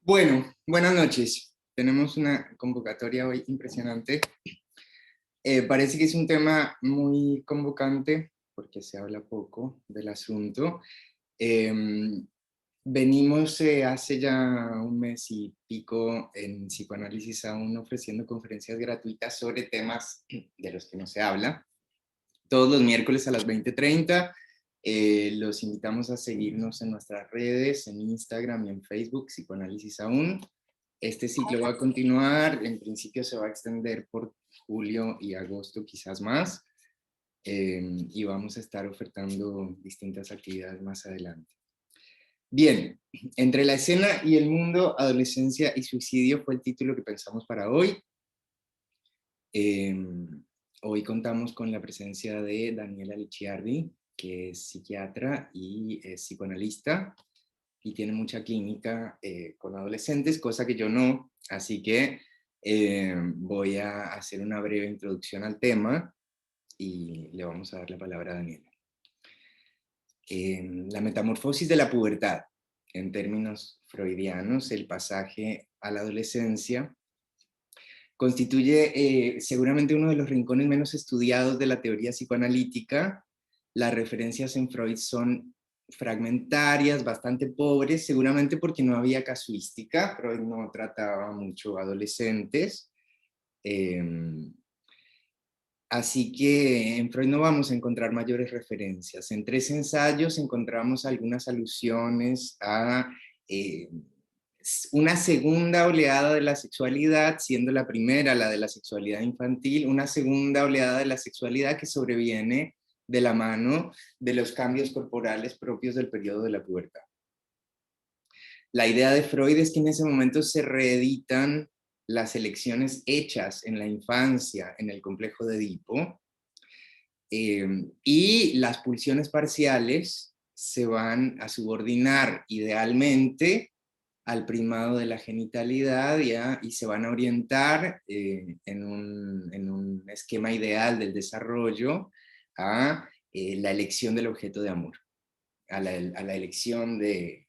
Bueno, buenas noches. Tenemos una convocatoria hoy impresionante. Parece que es un tema muy convocante porque se habla poco del asunto. Em, Venimos hace ya un mes y pico en Psicoanálisis aún ofreciendo conferencias gratuitas sobre temas de los que no se habla. Todos los miércoles a las 20:30. Los invitamos a seguirnos en nuestras redes, en Instagram y en Facebook, Psicoanálisis aún. Este ciclo va a continuar, en principio se va a extender por julio y agosto, quizás más, y vamos a estar ofertando distintas actividades más adelante. Bien, entre la escena y el mundo, adolescencia y suicidio fue el título que pensamos para hoy. Hoy contamos con la presencia de Daniela Licciardi, que es psiquiatra y es psicoanalista, y tiene mucha clínica con adolescentes, cosa que yo no, así que voy a hacer una breve introducción al tema y le vamos a dar la palabra a Daniela. La metamorfosis de la pubertad, en términos freudianos, el pasaje a la adolescencia, constituye seguramente uno de los rincones menos estudiados de la teoría psicoanalítica. Las referencias en Freud son fragmentarias, bastante pobres, seguramente porque no había casuística. Freud no trataba mucho adolescentes. Así que en Freud no vamos a encontrar mayores referencias. En 3 ensayos encontramos algunas alusiones a una segunda oleada de la sexualidad, siendo la primera la de la sexualidad infantil, una segunda oleada de la sexualidad que sobreviene de la mano de los cambios corporales propios del periodo de la pubertad. La idea de Freud es que en ese momento se reeditan las elecciones hechas en la infancia en el complejo de Edipo, y las pulsiones parciales se van a subordinar idealmente al primado de la genitalidad y se van a orientar en un esquema ideal del desarrollo a la elección del objeto de amor, a la elección de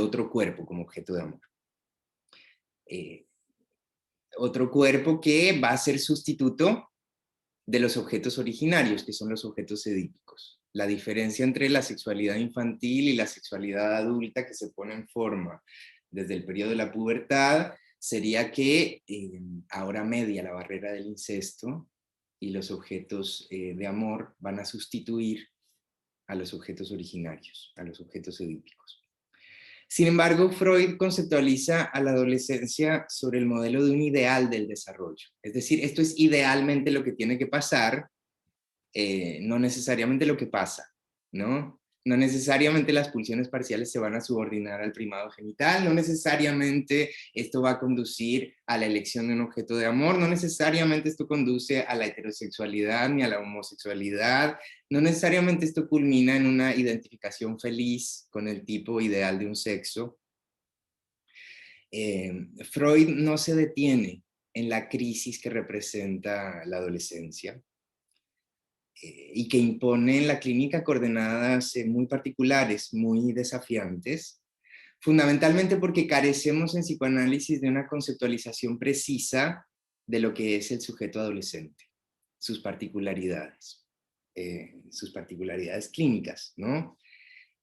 otro cuerpo como objeto de amor. Otro cuerpo que va a ser sustituto de los objetos originarios, que son los objetos edípicos. La diferencia entre la sexualidad infantil y la sexualidad adulta que se pone en forma desde el periodo de la pubertad sería que ahora media la barrera del incesto y los objetos de amor van a sustituir a los objetos originarios, a los objetos edípicos. Sin embargo, Freud conceptualiza a la adolescencia sobre el modelo de un ideal del desarrollo. Es decir, esto es idealmente lo que tiene que pasar, no necesariamente lo que pasa, ¿no? No necesariamente las pulsiones parciales se van a subordinar al primado genital, no necesariamente esto va a conducir a la elección de un objeto de amor, no necesariamente esto conduce a la heterosexualidad ni a la homosexualidad, no necesariamente esto culmina en una identificación feliz con el tipo ideal de un sexo. Freud no se detiene en la crisis que representa la adolescencia, y que impone en la clínica coordenadas muy particulares, muy desafiantes, fundamentalmente porque carecemos en psicoanálisis de una conceptualización precisa de lo que es el sujeto adolescente, sus particularidades clínicas, ¿no?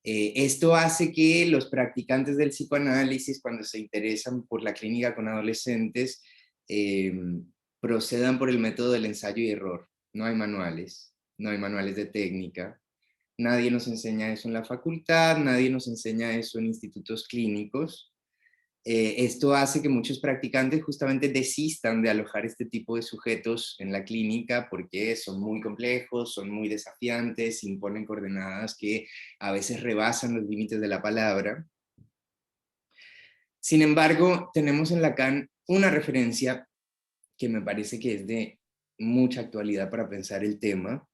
Esto hace que los practicantes del psicoanálisis, cuando se interesan por la clínica con adolescentes, eh, procedan por el método del ensayo y error. No hay manuales, no hay manuales de técnica, nadie nos enseña eso en la facultad, nadie nos enseña eso en institutos clínicos. Esto hace que muchos practicantes justamente desistan de alojar este tipo de sujetos en la clínica porque son muy complejos, son muy desafiantes, imponen coordenadas que a veces rebasan los límites de la palabra. Sin embargo, tenemos en Lacan una referencia que me parece que es de mucha actualidad para pensar el tema,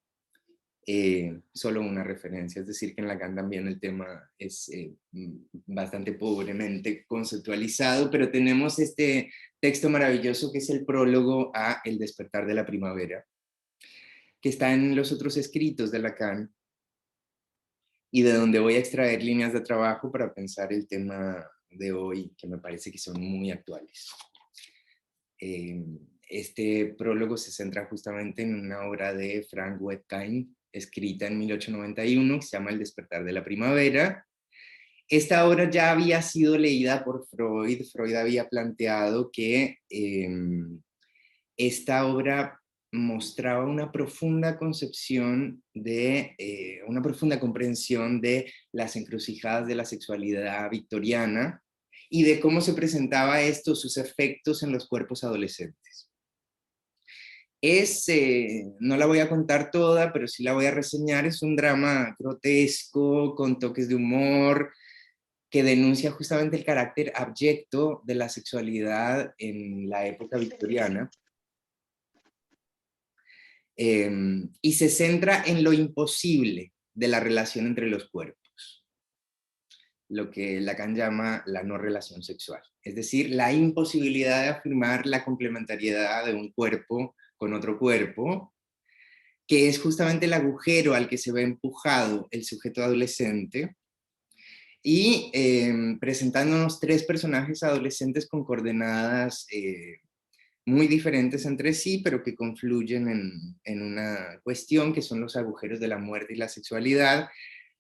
solo una referencia, es decir, que en Lacan también el tema es bastante pobremente conceptualizado, pero tenemos este texto maravilloso que es el prólogo a El despertar de la primavera, que está en los otros escritos de Lacan y de donde voy a extraer líneas de trabajo para pensar el tema de hoy que me parece que son muy actuales. Este prólogo se centra justamente en una obra de Frank Wertheim, escrita en 1891, que se llama El despertar de la primavera. Esta obra ya había sido leída por Freud. Freud había planteado que esta obra mostraba una profunda concepción de, una profunda comprensión de las encrucijadas de la sexualidad victoriana y de cómo se presentaba esto, sus efectos en los cuerpos adolescentes. No la voy a contar toda, pero sí la voy a reseñar. Es un drama grotesco, con toques de humor, que denuncia justamente el carácter abyecto de la sexualidad en la época victoriana. Y se centra en lo imposible de la relación entre los cuerpos, lo que Lacan llama la no relación sexual, es decir, la imposibilidad de afirmar la complementariedad de un cuerpo con otro cuerpo, que es justamente el agujero al que se ve empujado el sujeto adolescente, y presentándonos tres personajes adolescentes con coordenadas muy diferentes entre sí, pero que confluyen en una cuestión que son los agujeros de la muerte y la sexualidad.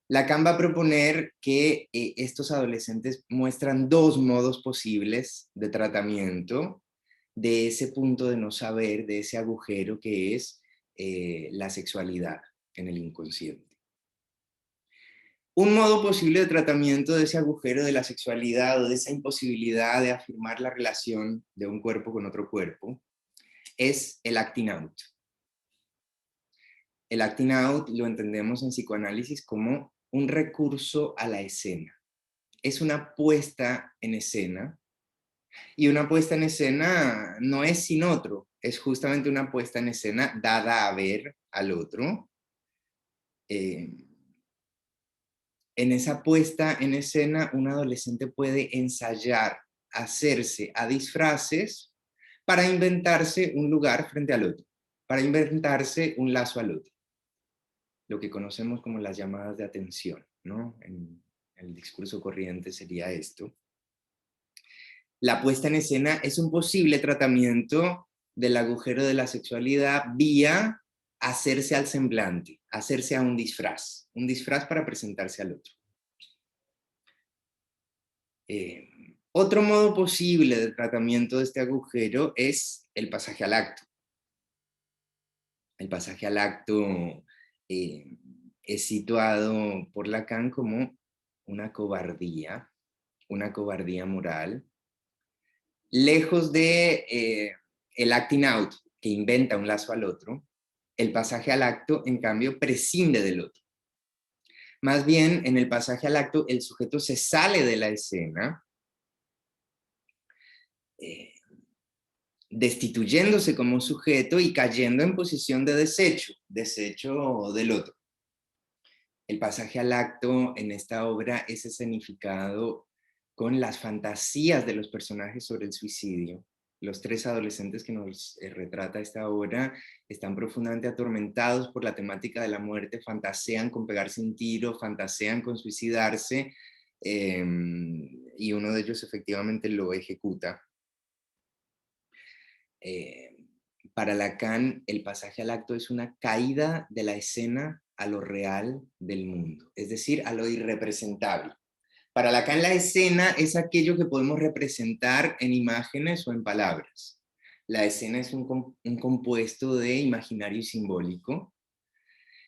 Lacan va a proponer que estos adolescentes muestran dos modos posibles de tratamiento de ese punto de no saber, de ese agujero que es la sexualidad en el inconsciente. Un modo posible de tratamiento de ese agujero de la sexualidad o de esa imposibilidad de afirmar la relación de un cuerpo con otro cuerpo es el acting out. El acting out lo entendemos en psicoanálisis como un recurso a la escena. Es una puesta en escena, y una puesta en escena no es sin otro, es justamente una puesta en escena dada a ver al otro. En esa puesta en escena, un adolescente puede ensayar, hacerse a disfraces para inventarse un lugar frente al otro, para inventarse un lazo al otro, lo que conocemos como las llamadas de atención, ¿no? En el discurso corriente sería esto. La puesta en escena es un posible tratamiento del agujero de la sexualidad vía hacerse al semblante, hacerse a un disfraz para presentarse al otro. Otro modo posible de tratamiento de este agujero es el pasaje al acto. El pasaje al acto es situado por Lacan como una cobardía moral, lejos de el acting out, que inventa un lazo al otro. El pasaje al acto, en cambio, prescinde del otro. Más bien, en el pasaje al acto, el sujeto se sale de la escena, destituyéndose como sujeto y cayendo en posición de desecho del otro. El pasaje al acto en esta obra es escenificado con las fantasías de los personajes sobre el suicidio. Los tres adolescentes que nos retrata esta obra están profundamente atormentados por la temática de la muerte, fantasean con pegarse un tiro, fantasean con suicidarse, y uno de ellos efectivamente lo ejecuta. Para Lacan, el pasaje al acto es una caída de la escena a lo real del mundo, es decir, a lo irrepresentable. Para Lacan, la escena es aquello que podemos representar en imágenes o en palabras. La escena es un compuesto de imaginario y simbólico,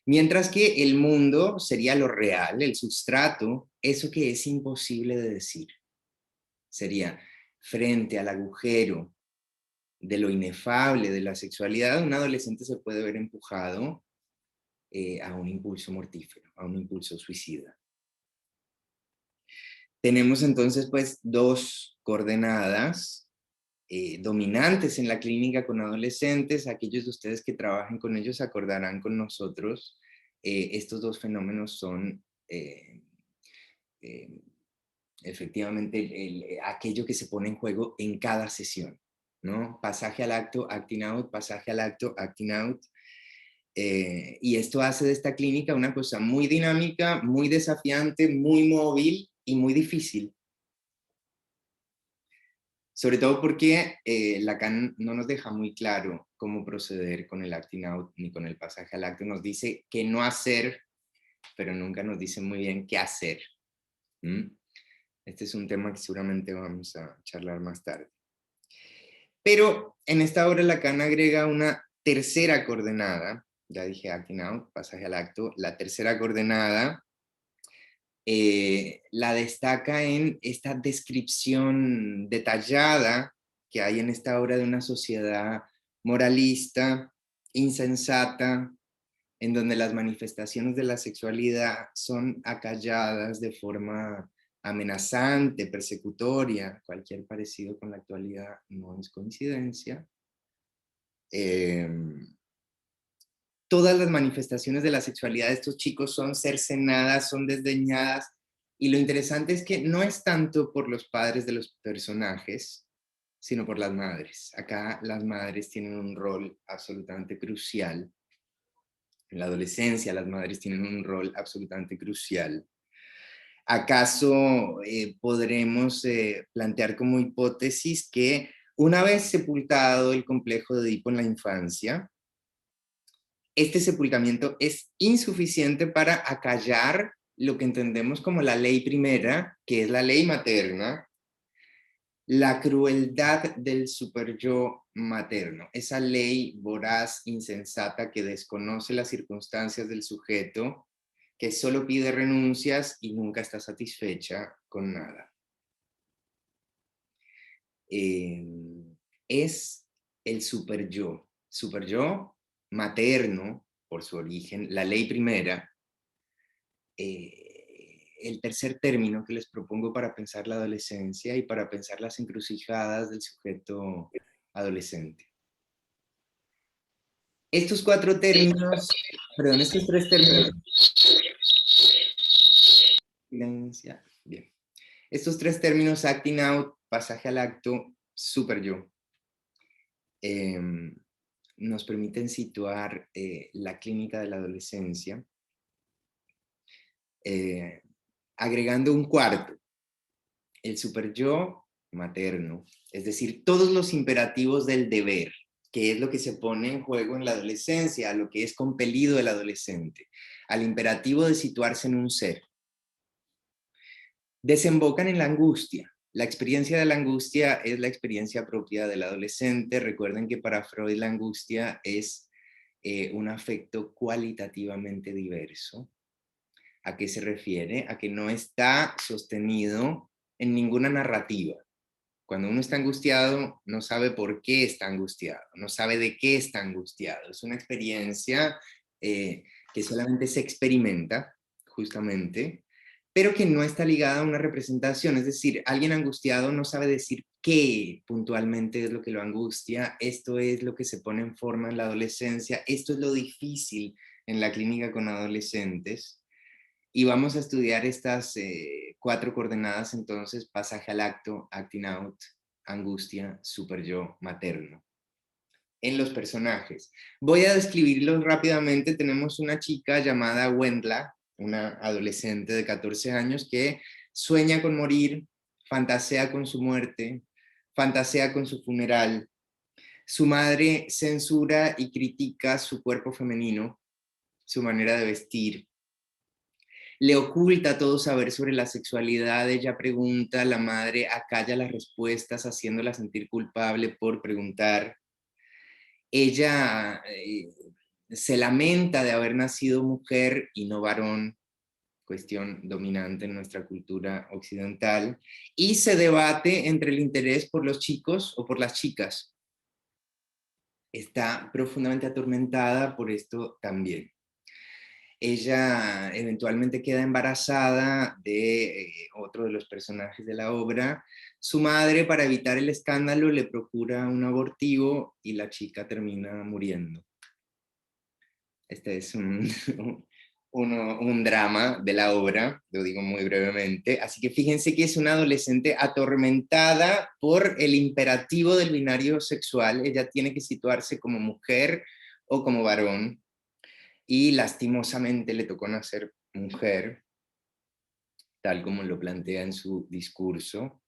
mientras que el mundo sería lo real, el sustrato, eso que es imposible de decir. Sería frente al agujero de lo inefable de la sexualidad, un adolescente se puede ver empujado a un impulso mortífero, a un impulso suicida. Tenemos entonces pues dos coordenadas dominantes en la clínica con adolescentes. Aquellos de ustedes que trabajen con ellos acordarán con nosotros. Estos dos fenómenos son efectivamente aquello que se pone en juego en cada sesión, ¿no? Pasaje al acto, acting out, pasaje al acto, acting out. Y esto hace de esta clínica una cosa muy dinámica, muy desafiante, muy móvil y muy difícil. Sobre todo porque Lacan no nos deja muy claro cómo proceder con el acting out ni con el pasaje al acto. Nos dice qué no hacer, pero nunca nos dice muy bien qué hacer. ¿Mm? Este es un tema que seguramente vamos a charlar más tarde. Pero en esta obra Lacan agrega una tercera coordenada, ya dije acting out, pasaje al acto, la tercera coordenada la destaca en esta descripción detallada que hay en esta obra de una sociedad moralista, insensata, en donde las manifestaciones de la sexualidad son acalladas de forma amenazante, persecutoria. Cualquier parecido con la actualidad no es coincidencia. Todas las manifestaciones de la sexualidad de estos chicos son cercenadas, son desdeñadas, y lo interesante es que no es tanto por los padres de los personajes, sino por las madres. Acá las madres tienen un rol absolutamente crucial. En la adolescencia las madres tienen un rol absolutamente crucial. ¿Acaso podremos plantear como hipótesis que una vez sepultado el complejo de Edipo en la infancia, este sepultamiento es insuficiente para acallar lo que entendemos como la ley primera, que es la ley materna, la crueldad del superyo materno, esa ley voraz, insensata, que desconoce las circunstancias del sujeto, que solo pide renuncias y nunca está satisfecha con nada. Es el superyo materno, por su origen, la ley primera, el tercer término que les propongo para pensar la adolescencia y para pensar las encrucijadas del sujeto adolescente. Estos cuatro términos, perdón, estos tres términos, bien. Estos tres términos, acting out, pasaje al acto, superyo, nos permiten situar la clínica de la adolescencia, agregando un cuarto, el superyo materno, es decir, todos los imperativos del deber, que es lo que se pone en juego en la adolescencia, a lo que es compelido el adolescente, al imperativo de situarse en un ser. Desembocan en la angustia. La experiencia de la angustia es la experiencia propia del adolescente. Recuerden que para Freud la angustia es un afecto cualitativamente diverso. ¿A qué se refiere? A que no está sostenido en ninguna narrativa. Cuando uno está angustiado, no sabe por qué está angustiado, no sabe de qué está angustiado. Es una experiencia que solamente se experimenta, justamente, pero que no está ligada a una representación. Es decir, alguien angustiado no sabe decir qué puntualmente es lo que lo angustia. Esto es lo que se pone en forma en la adolescencia. Esto es lo difícil en la clínica con adolescentes. Y vamos a estudiar estas cuatro coordenadas, entonces, pasaje al acto, acting out, angustia, superyo, materno. En los personajes. Voy a describirlos rápidamente. Tenemos una chica llamada Wendla, una adolescente de 14 años que sueña con morir, fantasea con su muerte, fantasea con su funeral. Su madre censura y critica su cuerpo femenino, su manera de vestir, le oculta todo saber sobre la sexualidad. Ella pregunta, la madre acalla las respuestas, haciéndola sentir culpable por preguntar. Ella se lamenta de haber nacido mujer y no varón, cuestión dominante en nuestra cultura occidental, y se debate entre el interés por los chicos o por las chicas. Está profundamente atormentada por esto también. Ella eventualmente queda embarazada de otro de los personajes de la obra. Su madre, para evitar el escándalo, le procura un abortivo y la chica termina muriendo. Este es un drama de la obra, lo digo muy brevemente. Así que fíjense que es una adolescente atormentada por el imperativo del binario sexual. Ella tiene que situarse como mujer o como varón, y lastimosamente le tocó nacer mujer, tal como lo plantea en su discurso,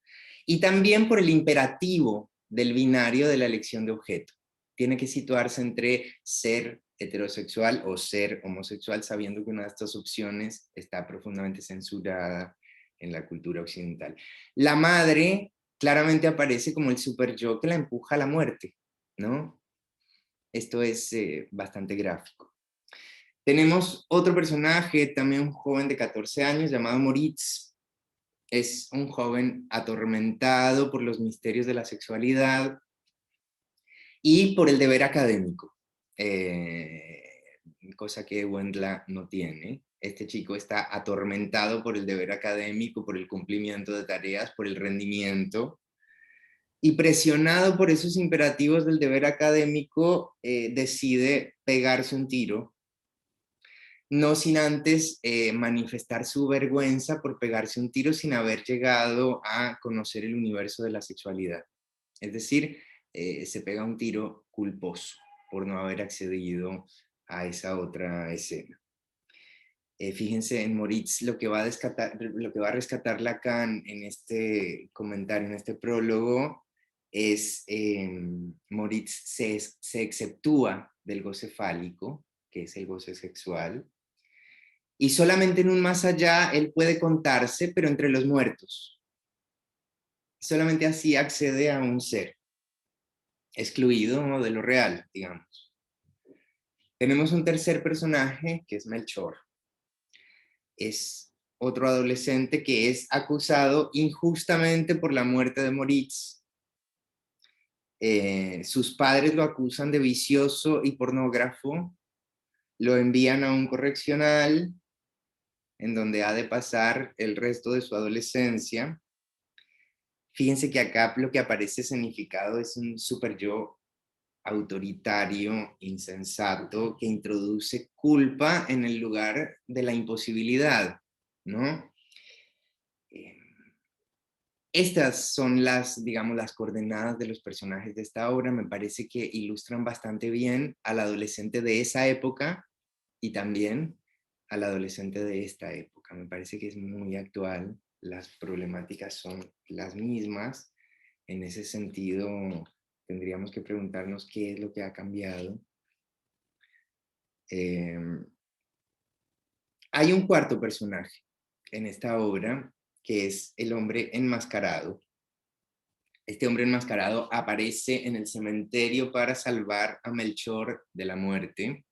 Y también por el imperativo del binario de la elección de objeto. Tiene que situarse entre ser heterosexual o ser homosexual, sabiendo que una de estas opciones está profundamente censurada en la cultura occidental. La madre claramente aparece como el super yo que la empuja a la muerte, ¿no? Esto es bastante gráfico. Tenemos otro personaje, también un joven de 14 años llamado Moritz. Es un joven atormentado por los misterios de la sexualidad y por el deber académico, cosa que Wendla no tiene. Este chico está atormentado por el deber académico, por el cumplimiento de tareas, por el rendimiento, y presionado por esos imperativos del deber académico, decide pegarse un tiro, no sin antes manifestar su vergüenza por pegarse un tiro sin haber llegado a conocer el universo de la sexualidad. Es decir, se pega un tiro culposo por no haber accedido a esa otra escena. Fíjense en Moritz lo que va a rescatar Lacan en este comentario, en este prólogo, es Moritz se exceptúa del goce fálico, que es el goce sexual, y solamente en un más allá él puede contarse, pero entre los muertos. Solamente así accede a un ser excluido, ¿no?, de lo real, digamos. Tenemos un tercer personaje que es Melchor. Es otro adolescente que es acusado injustamente por la muerte de Moritz. Sus padres lo acusan de vicioso y pornógrafo, lo envían a un correccional en donde ha de pasar el resto de su adolescencia. Fíjense que acá lo que aparece significado es un super yo autoritario, insensato, que introduce culpa en el lugar de la imposibilidad, ¿no? Estas son las, digamos, las coordenadas de los personajes de esta obra. Me parece que ilustran bastante bien al adolescente de esa época y también al adolescente de esta época. Me parece que es muy actual. Las problemáticas son las mismas. En ese sentido, tendríamos que preguntarnos qué es lo que ha cambiado. Hay un cuarto personaje en esta obra, que es el hombre enmascarado. Este hombre enmascarado aparece en el cementerio para salvar a Melchor de la muerte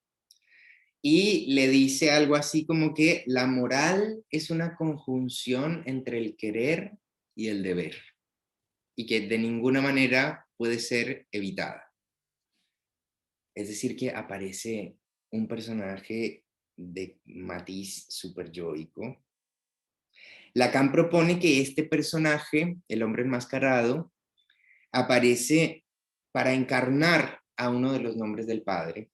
y le dice algo así como que la moral es una conjunción entre el querer y el deber y que de ninguna manera puede ser evitada. Es decir, que aparece un personaje de matiz superyoico. Lacan propone que este personaje, el hombre enmascarado, aparece para encarnar a uno de los nombres del Padre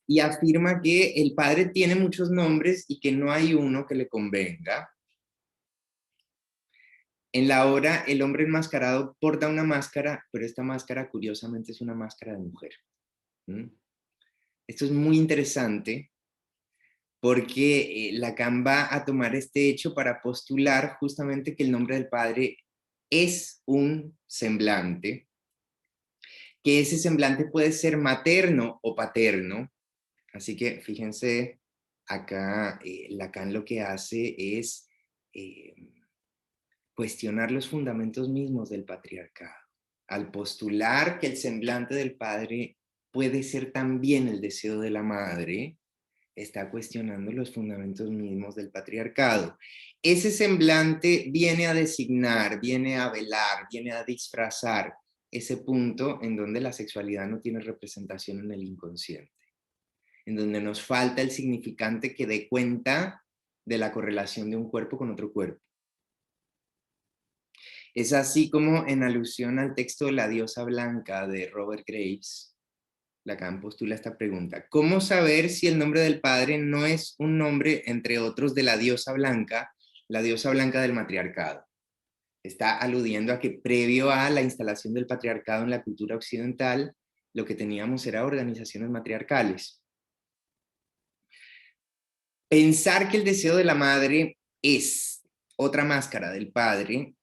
y afirma que el Padre tiene muchos nombres y que no hay uno que le convenga. En la obra, el hombre enmascarado porta una máscara, pero esta máscara curiosamente es una máscara de mujer. Esto es muy interesante porque Lacan va a tomar este hecho para postular justamente que el nombre del Padre es un semblante, que ese semblante puede ser materno o paterno. Así que fíjense, acá Lacan lo que hace es cuestionar los fundamentos mismos del patriarcado, al postular que el semblante del padre puede ser también el deseo de la madre, está cuestionando los fundamentos mismos del patriarcado. Ese semblante viene a designar, viene a velar, viene a disfrazar ese punto en donde la sexualidad no tiene representación en el inconsciente, en donde nos falta el significante que dé cuenta de la correlación de un cuerpo con otro cuerpo. Es así como, en alusión al texto de La diosa blanca de Robert Graves, Lacan postula esta pregunta: ¿cómo saber si el nombre del padre no es un nombre, entre otros, de la diosa blanca del matriarcado? Está aludiendo a que previo a la instalación del patriarcado en la cultura occidental, lo que teníamos era organizaciones matriarcales. Pensar que el deseo de la madre es otra máscara del padre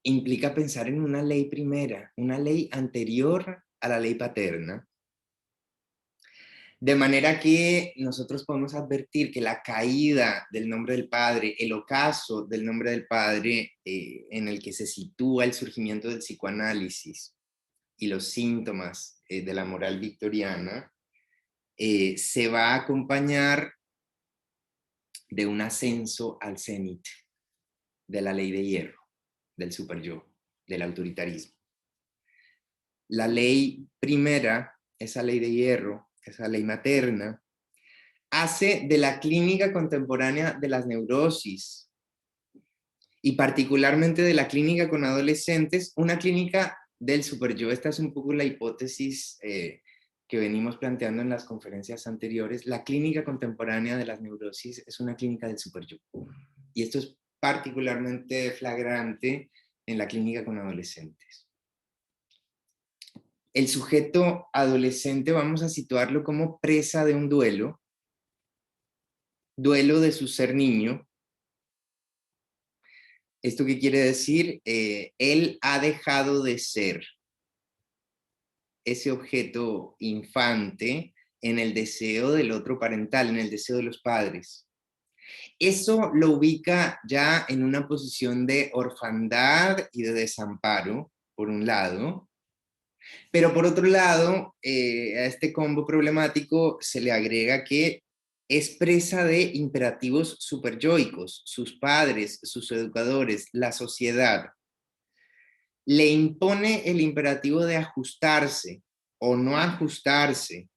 implica pensar en una ley primera, una ley anterior a la ley paterna, de manera que nosotros podemos advertir que la caída del nombre del Padre, el ocaso del nombre del Padre, en el que se sitúa el surgimiento del psicoanálisis y los síntomas de la moral victoriana, se va a acompañar de un ascenso al cenit de la ley de hierro, del superyo, del autoritarismo. La ley primera, esa ley de hierro, esa ley materna, hace de la clínica contemporánea de las neurosis y particularmente de la clínica con adolescentes una clínica del superyo. Esta es un poco la hipótesis que venimos planteando en las conferencias anteriores. La clínica contemporánea de las neurosis es una clínica del superyo. Y esto es particularmente flagrante en la clínica con adolescentes. El sujeto adolescente vamos a situarlo como presa de un duelo de su ser niño. ¿Esto qué quiere decir? Él ha dejado de ser ese objeto infante en el deseo del otro parental, en el deseo de los padres. Eso lo ubica ya en una posición de orfandad y de desamparo, por un lado, pero por otro lado, a este combo problemático se le agrega que es presa de imperativos superyoicos, sus padres, sus educadores, la sociedad. Le impone el imperativo de ajustarse o no ajustarse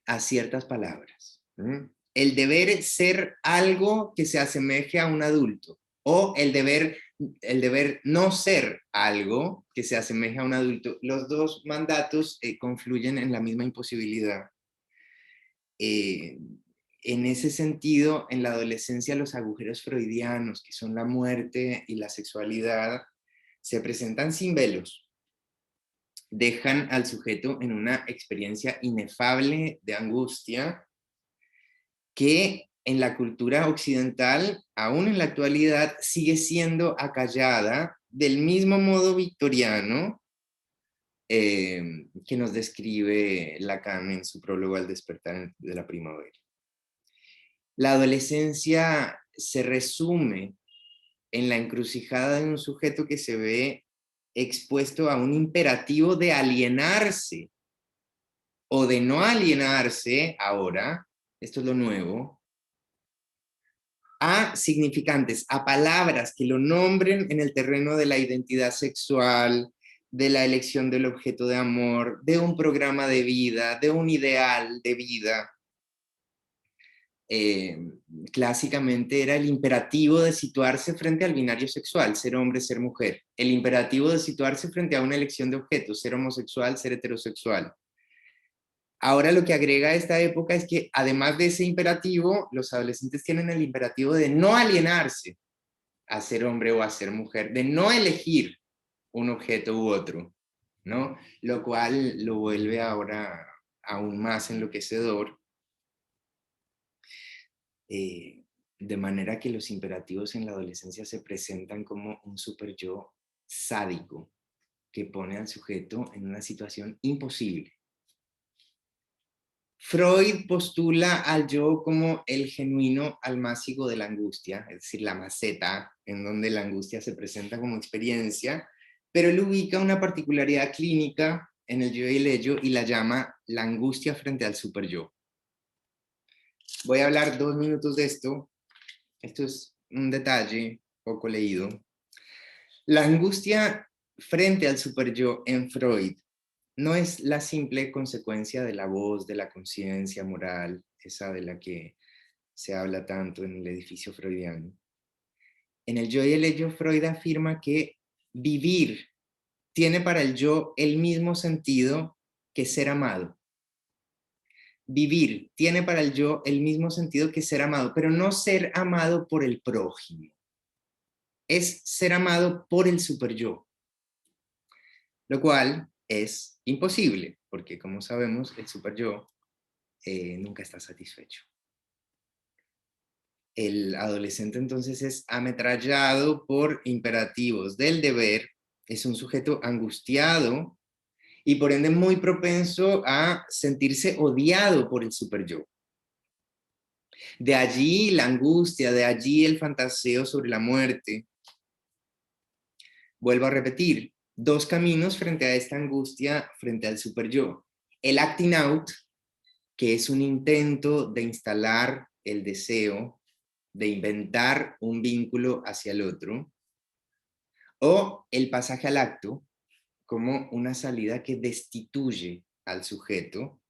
a ciertas palabras. El deber ser algo que se asemeje a un adulto o el deber no ser algo que se asemeje a un adulto. Los dos mandatos confluyen en la misma imposibilidad. En ese sentido, en la adolescencia, los agujeros freudianos, que son la muerte y la sexualidad, se presentan sin velos. Dejan al sujeto en una experiencia inefable de angustia que en la cultura occidental, aún en la actualidad, sigue siendo acallada del mismo modo victoriano que nos describe Lacan en su prólogo al despertar de la primavera. La adolescencia se resume en la encrucijada de un sujeto que se ve expuesto a un imperativo de alienarse o de no alienarse ahora, esto es lo nuevo, a significantes, a palabras que lo nombren en el terreno de la identidad sexual, de la elección del objeto de amor, de un programa de vida, de un ideal de vida. Clásicamente era el imperativo de situarse frente al binario sexual, ser hombre, ser mujer. El imperativo de situarse frente a una elección de objetos, ser homosexual, ser heterosexual. Ahora lo que agrega esta época es que además de ese imperativo, los adolescentes tienen el imperativo de no alienarse a ser hombre o a ser mujer, de no elegir un objeto u otro, ¿no? Lo cual lo vuelve ahora aún más enloquecedor. De manera que los imperativos en la adolescencia se presentan como un super yo sádico que pone al sujeto en una situación imposible. Freud postula al yo como el genuino almácigo de la angustia, es decir, la maceta en donde la angustia se presenta como experiencia, pero él ubica una particularidad clínica en el yo y el ello y la llama la angustia frente al superyo. Voy a hablar 2 minutos de esto. Esto es un detalle poco leído. La angustia frente al superyo en Freud no es la simple consecuencia de la voz, de la conciencia moral, esa de la que se habla tanto en el edificio freudiano. En el yo y el ello, Freud afirma que vivir tiene para el yo el mismo sentido que ser amado. Vivir tiene para el yo el mismo sentido que ser amado, pero no ser amado por el prójimo. Es ser amado por el superyo, lo cual es imposible, porque como sabemos, el superyo nunca está satisfecho. El adolescente entonces es ametrallado por imperativos del deber, es un sujeto angustiado y por ende muy propenso a sentirse odiado por el superyo. De allí la angustia, de allí el fantaseo sobre la muerte. Vuelvo a repetir, dos caminos frente a esta angustia, frente al superyo. El acting out, que es un intento de instalar el deseo, de inventar un vínculo hacia el otro, o el pasaje al acto como una salida que destituye al sujeto,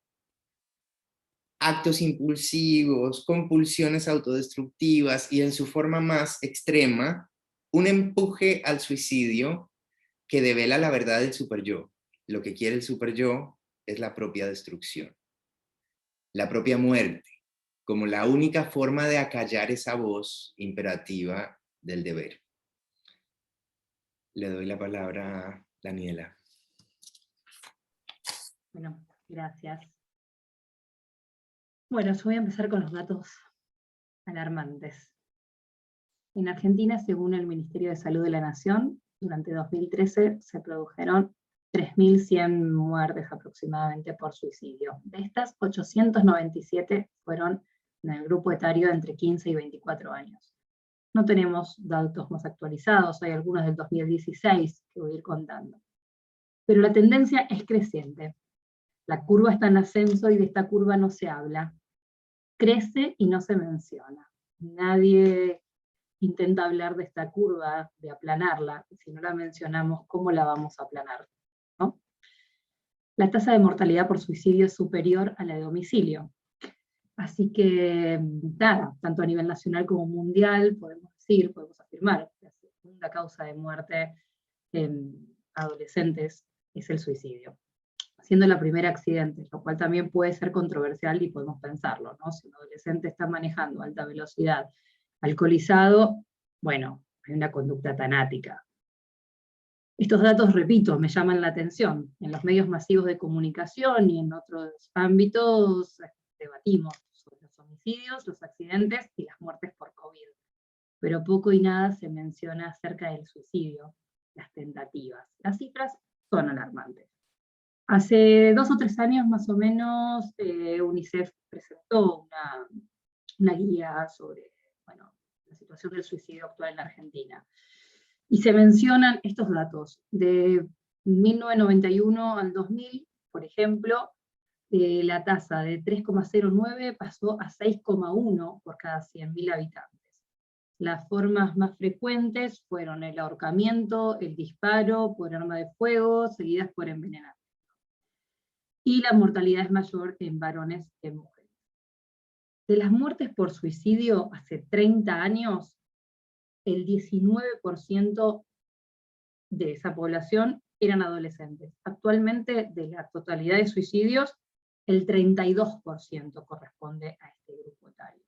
actos impulsivos, compulsiones autodestructivas y en su forma más extrema, un empuje al suicidio que devela la verdad del superyo. Lo que quiere el superyo es la propia destrucción, la propia muerte, como la única forma de acallar esa voz imperativa del deber. Le doy la palabra a Daniela. Bueno, gracias. Bueno, yo voy a empezar con los datos alarmantes. En Argentina, según el Ministerio de Salud de la Nación, durante 2013 se produjeron 3.100 muertes aproximadamente por suicidio. De estas, 897 fueron en el grupo etario entre 15 y 24 años. No tenemos datos más actualizados, hay algunos del 2016 que voy a ir contando. Pero la tendencia es creciente. La curva está en ascenso y de esta curva no se habla. Crece y no se menciona. Nadie intenta hablar de esta curva, de aplanarla, y si no la mencionamos, ¿cómo la vamos a aplanar? ¿No? La tasa de mortalidad por suicidio es superior a la de homicidio. Así que, nada, tanto a nivel nacional como mundial, podemos afirmar, que la segunda causa de muerte en adolescentes es el suicidio, siendo la primera accidente, lo cual también puede ser controversial y podemos pensarlo, ¿no? Si un adolescente está manejando a alta velocidad, alcoholizado, bueno, hay una conducta tanática. Estos datos, repito, me llaman la atención. En los medios masivos de comunicación y en otros ámbitos debatimos sobre los homicidios, los accidentes y las muertes por COVID. Pero poco y nada se menciona acerca del suicidio, las tentativas. Las cifras son alarmantes. Hace 2 o 3 años más o menos, UNICEF presentó una guía sobre, bueno, la situación del suicidio actual en la Argentina. Y se mencionan estos datos. De 1991 al 2000, por ejemplo, la tasa de 3,09 pasó a 6,1 por cada 100.000 habitantes. Las formas más frecuentes fueron el ahorcamiento, el disparo por arma de fuego, seguidas por envenenamiento. Y la mortalidad es mayor en varones que en mujeres. De las muertes por suicidio hace 30 años, el 19% de esa población eran adolescentes. Actualmente, de la totalidad de suicidios, el 32% corresponde a este grupo etario.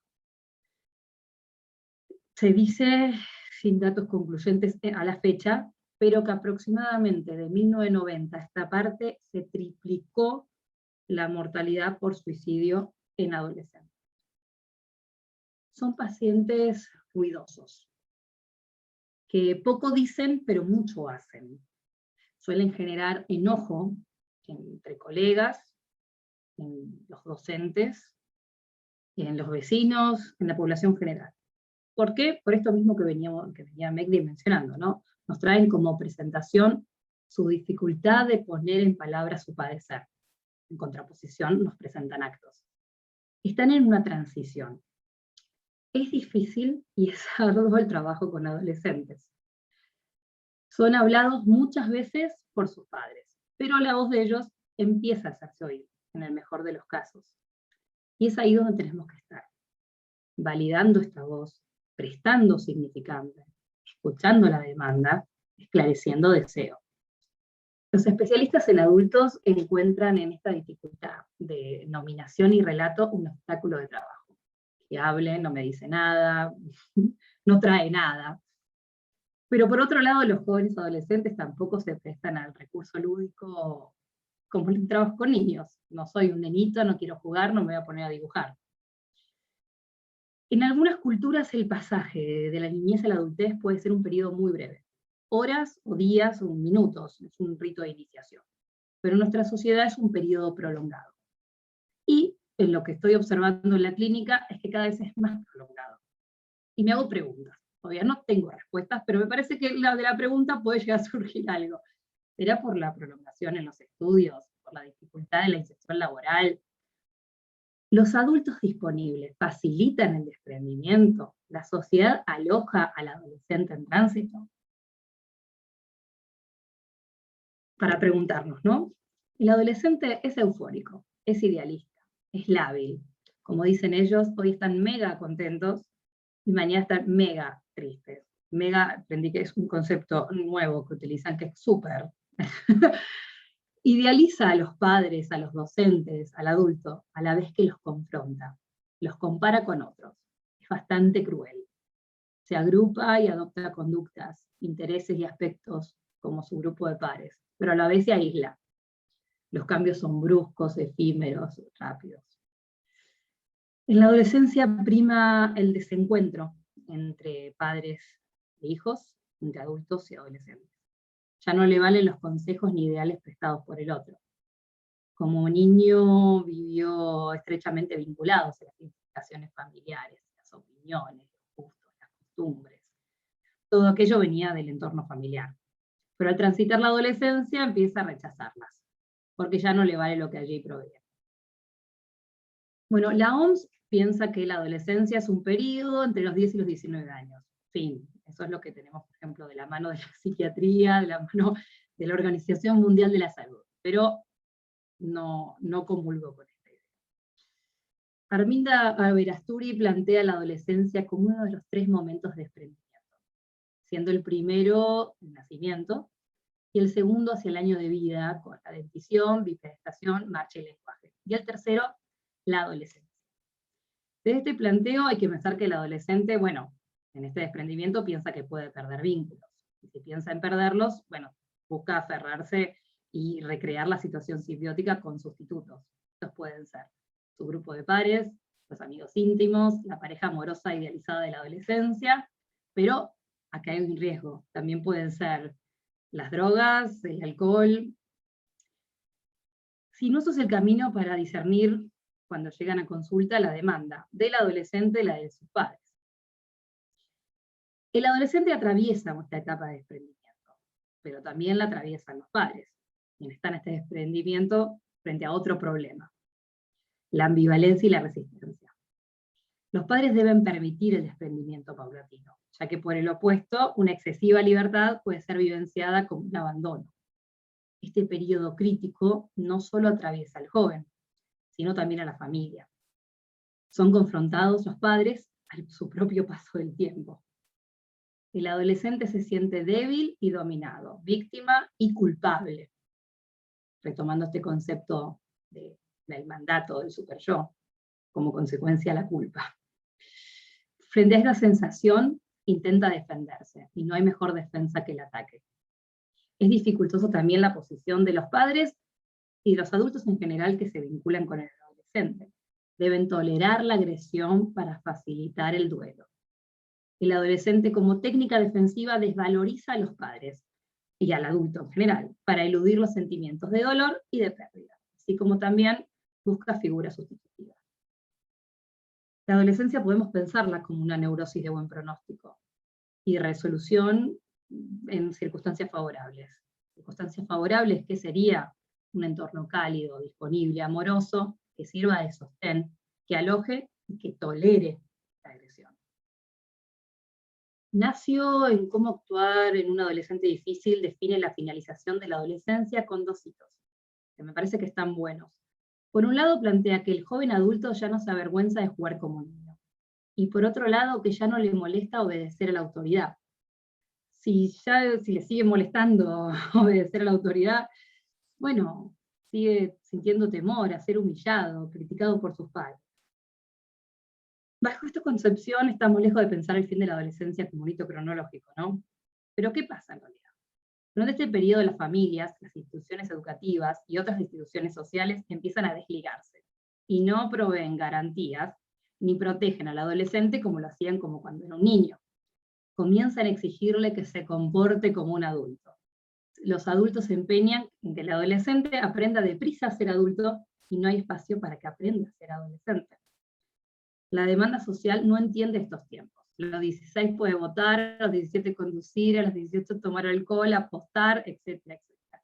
Se dice, sin datos concluyentes a la fecha, pero que aproximadamente de 1990 a esta parte se triplicó la mortalidad por suicidio en adolescentes. Son pacientes ruidosos, que poco dicen, pero mucho hacen. Suelen generar enojo entre colegas, en los docentes, en los vecinos, en la población general. ¿Por qué? Por esto mismo que venía Megdi mencionando, ¿no? Nos traen como presentación su dificultad de poner en palabras su padecer. En contraposición nos presentan actos. Están en una transición. Es difícil y es arduo el trabajo con adolescentes. Son hablados muchas veces por sus padres, pero la voz de ellos empieza a hacerse oír, en el mejor de los casos. Y es ahí donde tenemos que estar, validando esta voz, prestando significante, escuchando la demanda, esclareciendo deseo. Los especialistas en adultos encuentran en esta dificultad de nominación y relato un obstáculo de trabajo. Que hable, no me dice nada, no trae nada. Pero por otro lado, los jóvenes adolescentes tampoco se prestan al recurso lúdico como el trabajo con niños. No soy un nenito, no quiero jugar, no me voy a poner a dibujar. En algunas culturas el pasaje de la niñez a la adultez puede ser un periodo muy breve, horas o días o minutos, es un rito de iniciación. Pero en nuestra sociedad es un periodo prolongado. Y en lo que estoy observando en la clínica es que cada vez es más prolongado. Y me hago preguntas. Todavía no tengo respuestas, pero me parece que de la pregunta puede llegar a surgir algo. ¿Será por la prolongación en los estudios, por la dificultad de la inserción laboral? ¿Los adultos disponibles facilitan el desprendimiento? ¿La sociedad aloja al adolescente en tránsito? Para preguntarnos, ¿no? El adolescente es eufórico, es idealista, es lábil. Como dicen ellos, hoy están mega contentos y mañana están mega tristes. Mega, aprendí que es un concepto nuevo que utilizan, que es súper. Idealiza a los padres, a los docentes, al adulto, a la vez que los confronta. Los compara con otros. Es bastante cruel. Se agrupa y adopta conductas, intereses y aspectos como su grupo de pares, pero a la vez se aísla. Los cambios son bruscos, efímeros, rápidos. En la adolescencia prima el desencuentro entre padres e hijos, entre adultos y adolescentes. Ya no le valen los consejos ni ideales prestados por el otro. Como niño vivió estrechamente vinculados a las implicaciones familiares, las opiniones, los gustos, las costumbres. Todo aquello venía del entorno familiar. Pero al transitar la adolescencia empieza a rechazarlas, porque ya no le vale lo que allí proviene. Bueno, la OMS piensa que la adolescencia es un periodo entre los 10 y los 19 años. Fin, eso es lo que tenemos, por ejemplo, de la mano de la psiquiatría, de la mano de la Organización Mundial de la Salud. Pero no comulgo con esta idea. Arminda Aberasturi plantea la adolescencia como uno de los 3 momentos de desprendimiento, siendo el primero el nacimiento, y el segundo hacia el año de vida, con la dentición, bipedestación, marcha y lenguaje. Y el tercero, la adolescencia. Desde este planteo hay que pensar que el adolescente, bueno, en este desprendimiento piensa que puede perder vínculos. Y si piensa en perderlos, bueno, busca aferrarse y recrear la situación simbiótica con sustitutos. Estos pueden ser su grupo de pares, los amigos íntimos, la pareja amorosa idealizada de la adolescencia, pero acá hay un riesgo. También pueden ser las drogas, el alcohol. Si no sos el camino para discernir, cuando llegan a consulta, la demanda del adolescente y la de sus padres. El adolescente atraviesa esta etapa de desprendimiento, pero también la atraviesan los padres, quienes están en este desprendimiento frente a otro problema, la ambivalencia y la resistencia. Los padres deben permitir el desprendimiento paulatino, ya que por el opuesto, una excesiva libertad puede ser vivenciada como un abandono. Este periodo crítico no solo atraviesa al joven, sino también a la familia. Son confrontados los padres a su propio paso del tiempo. El adolescente se siente débil y dominado, víctima y culpable, retomando este concepto del mandato del superyo, como consecuencia la culpa. Frente a esta sensación, intenta defenderse, y no hay mejor defensa que el ataque. Es dificultoso también la posición de los padres y de los adultos en general que se vinculan con el adolescente. Deben tolerar la agresión para facilitar el duelo. El adolescente como técnica defensiva desvaloriza a los padres y al adulto en general, para eludir los sentimientos de dolor y de pérdida, así como también busca figuras sustitutivas. La adolescencia podemos pensarla como una neurosis de buen pronóstico y resolución en circunstancias favorables. Circunstancias favorables, ¿qué sería? Un entorno cálido, disponible, amoroso, que sirva de sostén, que aloje y que tolere la agresión. Nació en Cómo actuar en un adolescente difícil, define la finalización de la adolescencia con 2 hitos, que me parece que están buenos. Por un lado plantea que el joven adulto ya no se avergüenza de jugar como niño, y por otro lado que ya no le molesta obedecer a la autoridad. Si le sigue molestando obedecer a la autoridad, bueno, sigue sintiendo temor a ser humillado, criticado por sus padres. Bajo esta concepción estamos lejos de pensar el fin de la adolescencia como un hito cronológico, ¿no? Pero ¿qué pasa en realidad? Durante este periodo las familias, las instituciones educativas y otras instituciones sociales empiezan a desligarse y no proveen garantías ni protegen al adolescente como lo hacían como cuando era un niño. Comienzan a exigirle que se comporte como un adulto. Los adultos se empeñan en que el adolescente aprenda deprisa a ser adulto y no hay espacio para que aprenda a ser adolescente. La demanda social no entiende estos tiempos. A los 16 puede votar, a los 17 conducir, a los 18 tomar alcohol, apostar, etcétera, etcétera.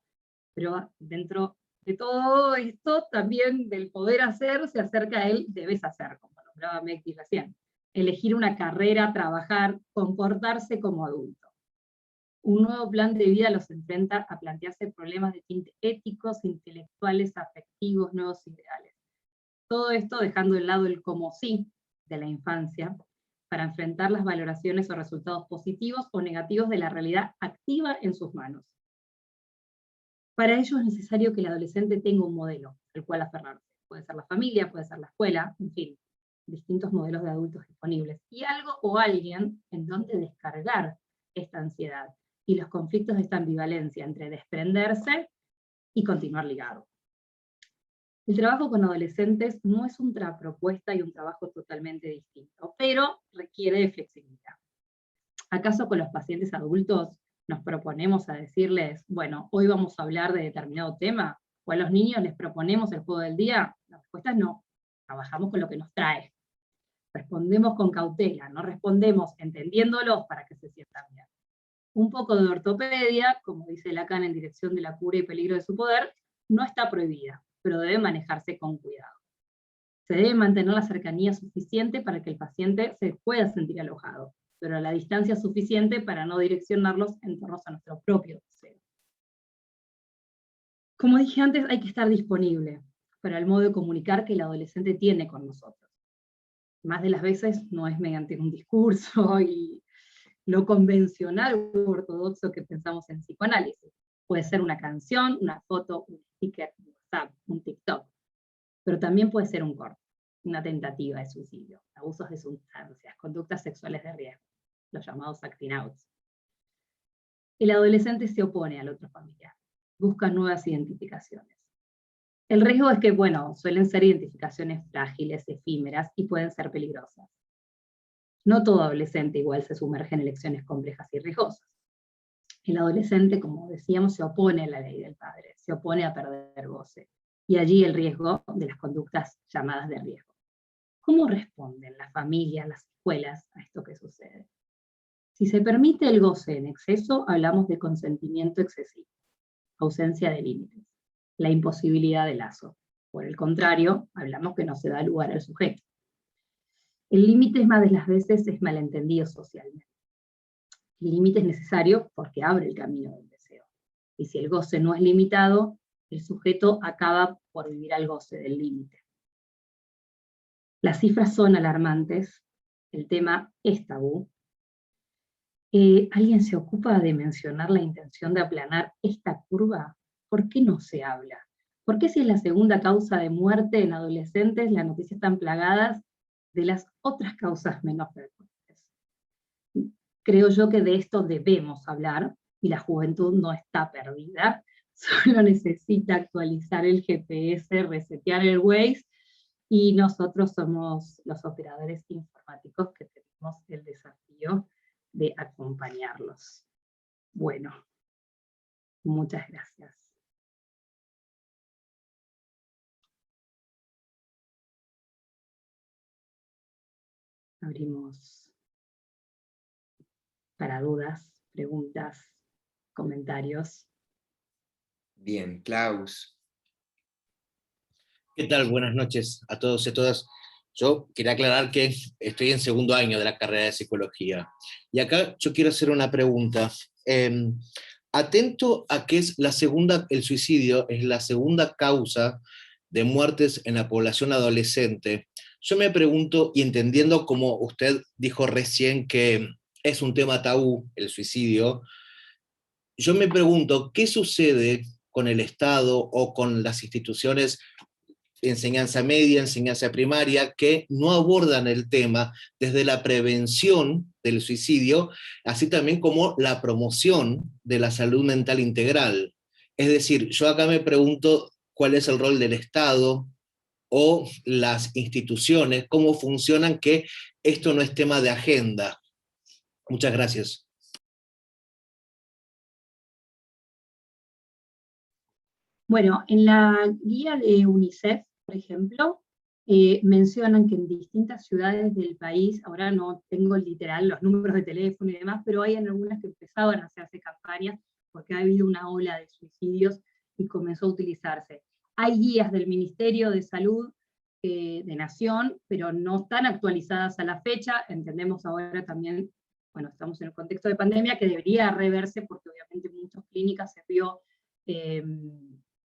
Pero dentro de todo esto, también del poder hacer, se acerca a él debes hacer, como nombraba Mekti recién. Elegir una carrera, trabajar, comportarse como adulto. Un nuevo plan de vida los enfrenta a plantearse problemas de tinte éticos, intelectuales, afectivos, nuevos ideales. Todo esto dejando de lado el como sí de la infancia, para enfrentar las valoraciones o resultados positivos o negativos de la realidad activa en sus manos. Para ello es necesario que el adolescente tenga un modelo al cual aferrarse. Puede ser la familia, puede ser la escuela, en fin, distintos modelos de adultos disponibles. Y algo o alguien en donde descargar esta ansiedad y los conflictos de esta ambivalencia entre desprenderse y continuar ligado. El trabajo con adolescentes no es una propuesta y un trabajo totalmente distinto, pero requiere de flexibilidad. ¿Acaso con los pacientes adultos nos proponemos a decirles, bueno, hoy vamos a hablar de determinado tema? ¿O a los niños les proponemos el juego del día? La respuesta es no. Trabajamos con lo que nos trae. Respondemos con cautela, no respondemos entendiéndolos para que se sientan bien. Un poco de ortopedia, como dice Lacan en Dirección de la cura y peligro de su poder, no está prohibida, pero debe manejarse con cuidado. Se debe mantener la cercanía suficiente para que el paciente se pueda sentir alojado, pero a la distancia suficiente para no direccionarlos en torno a nuestro propio deseo. Como dije antes, hay que estar disponible para el modo de comunicar que el adolescente tiene con nosotros. Más de las veces no es mediante un discurso y lo convencional u ortodoxo que pensamos en psicoanálisis. Puede ser una canción, una foto, un sticker, un WhatsApp, un TikTok. Pero también puede ser un corte, una tentativa de suicidio, abusos de sustancias, conductas sexuales de riesgo, los llamados acting outs. El adolescente se opone al otro familiar, busca nuevas identificaciones. El riesgo es que, bueno, suelen ser identificaciones frágiles, efímeras y pueden ser peligrosas. No todo adolescente igual se sumerge en elecciones complejas y riesgosas. El adolescente, como decíamos, se opone a la ley del padre, se opone a perder goce. Y allí el riesgo de las conductas llamadas de riesgo. ¿Cómo responden las familias, las escuelas a esto que sucede? Si se permite el goce en exceso, hablamos de consentimiento excesivo, ausencia de límites, la imposibilidad de lazo. Por el contrario, hablamos que no se da lugar al sujeto. El límite más de las veces es malentendido socialmente. El límite es necesario porque abre el camino del deseo. Y si el goce no es limitado, el sujeto acaba por vivir al goce del límite. Las cifras son alarmantes, el tema es tabú. ¿Alguien se ocupa de mencionar la intención de aplanar esta curva? ¿Por qué no se habla? ¿Por qué si es la segunda causa de muerte en adolescentes, las noticias están plagadas de las otras causas menos frecuentes? Creo yo que de esto debemos hablar, y la juventud no está perdida, solo necesita actualizar el GPS, resetear el Waze, y nosotros somos los operadores informáticos que tenemos el desafío de acompañarlos. Bueno, muchas gracias. Abrimos para dudas, preguntas, comentarios. Bien, Klaus. ¿Qué tal? Buenas noches a todos y a todas. Yo quería aclarar que estoy en segundo año de la carrera de psicología. Y acá yo quiero hacer una pregunta. Atento a que es el suicidio es la segunda causa de muertes en la población adolescente. Yo me pregunto, y entendiendo como usted dijo recién que es un tema tabú, el suicidio, yo me pregunto, ¿qué sucede con el Estado o con las instituciones de enseñanza media, enseñanza primaria, que no abordan el tema desde la prevención del suicidio, así también como la promoción de la salud mental integral? Es decir, yo acá me pregunto cuál es el rol del Estado o las instituciones, cómo funcionan, que esto no es tema de agenda. Muchas gracias. Bueno, en la guía de UNICEF, por ejemplo, mencionan que en distintas ciudades del país, ahora no tengo literal los números de teléfono y demás, pero hay en algunas que empezaban a hacerse campañas porque ha habido una ola de suicidios y comenzó a utilizarse. Hay guías del Ministerio de Salud de Nación, pero no están actualizadas a la fecha. Entendemos ahora también, bueno, estamos en el contexto de pandemia, que debería reverse porque obviamente en muchas clínicas se vio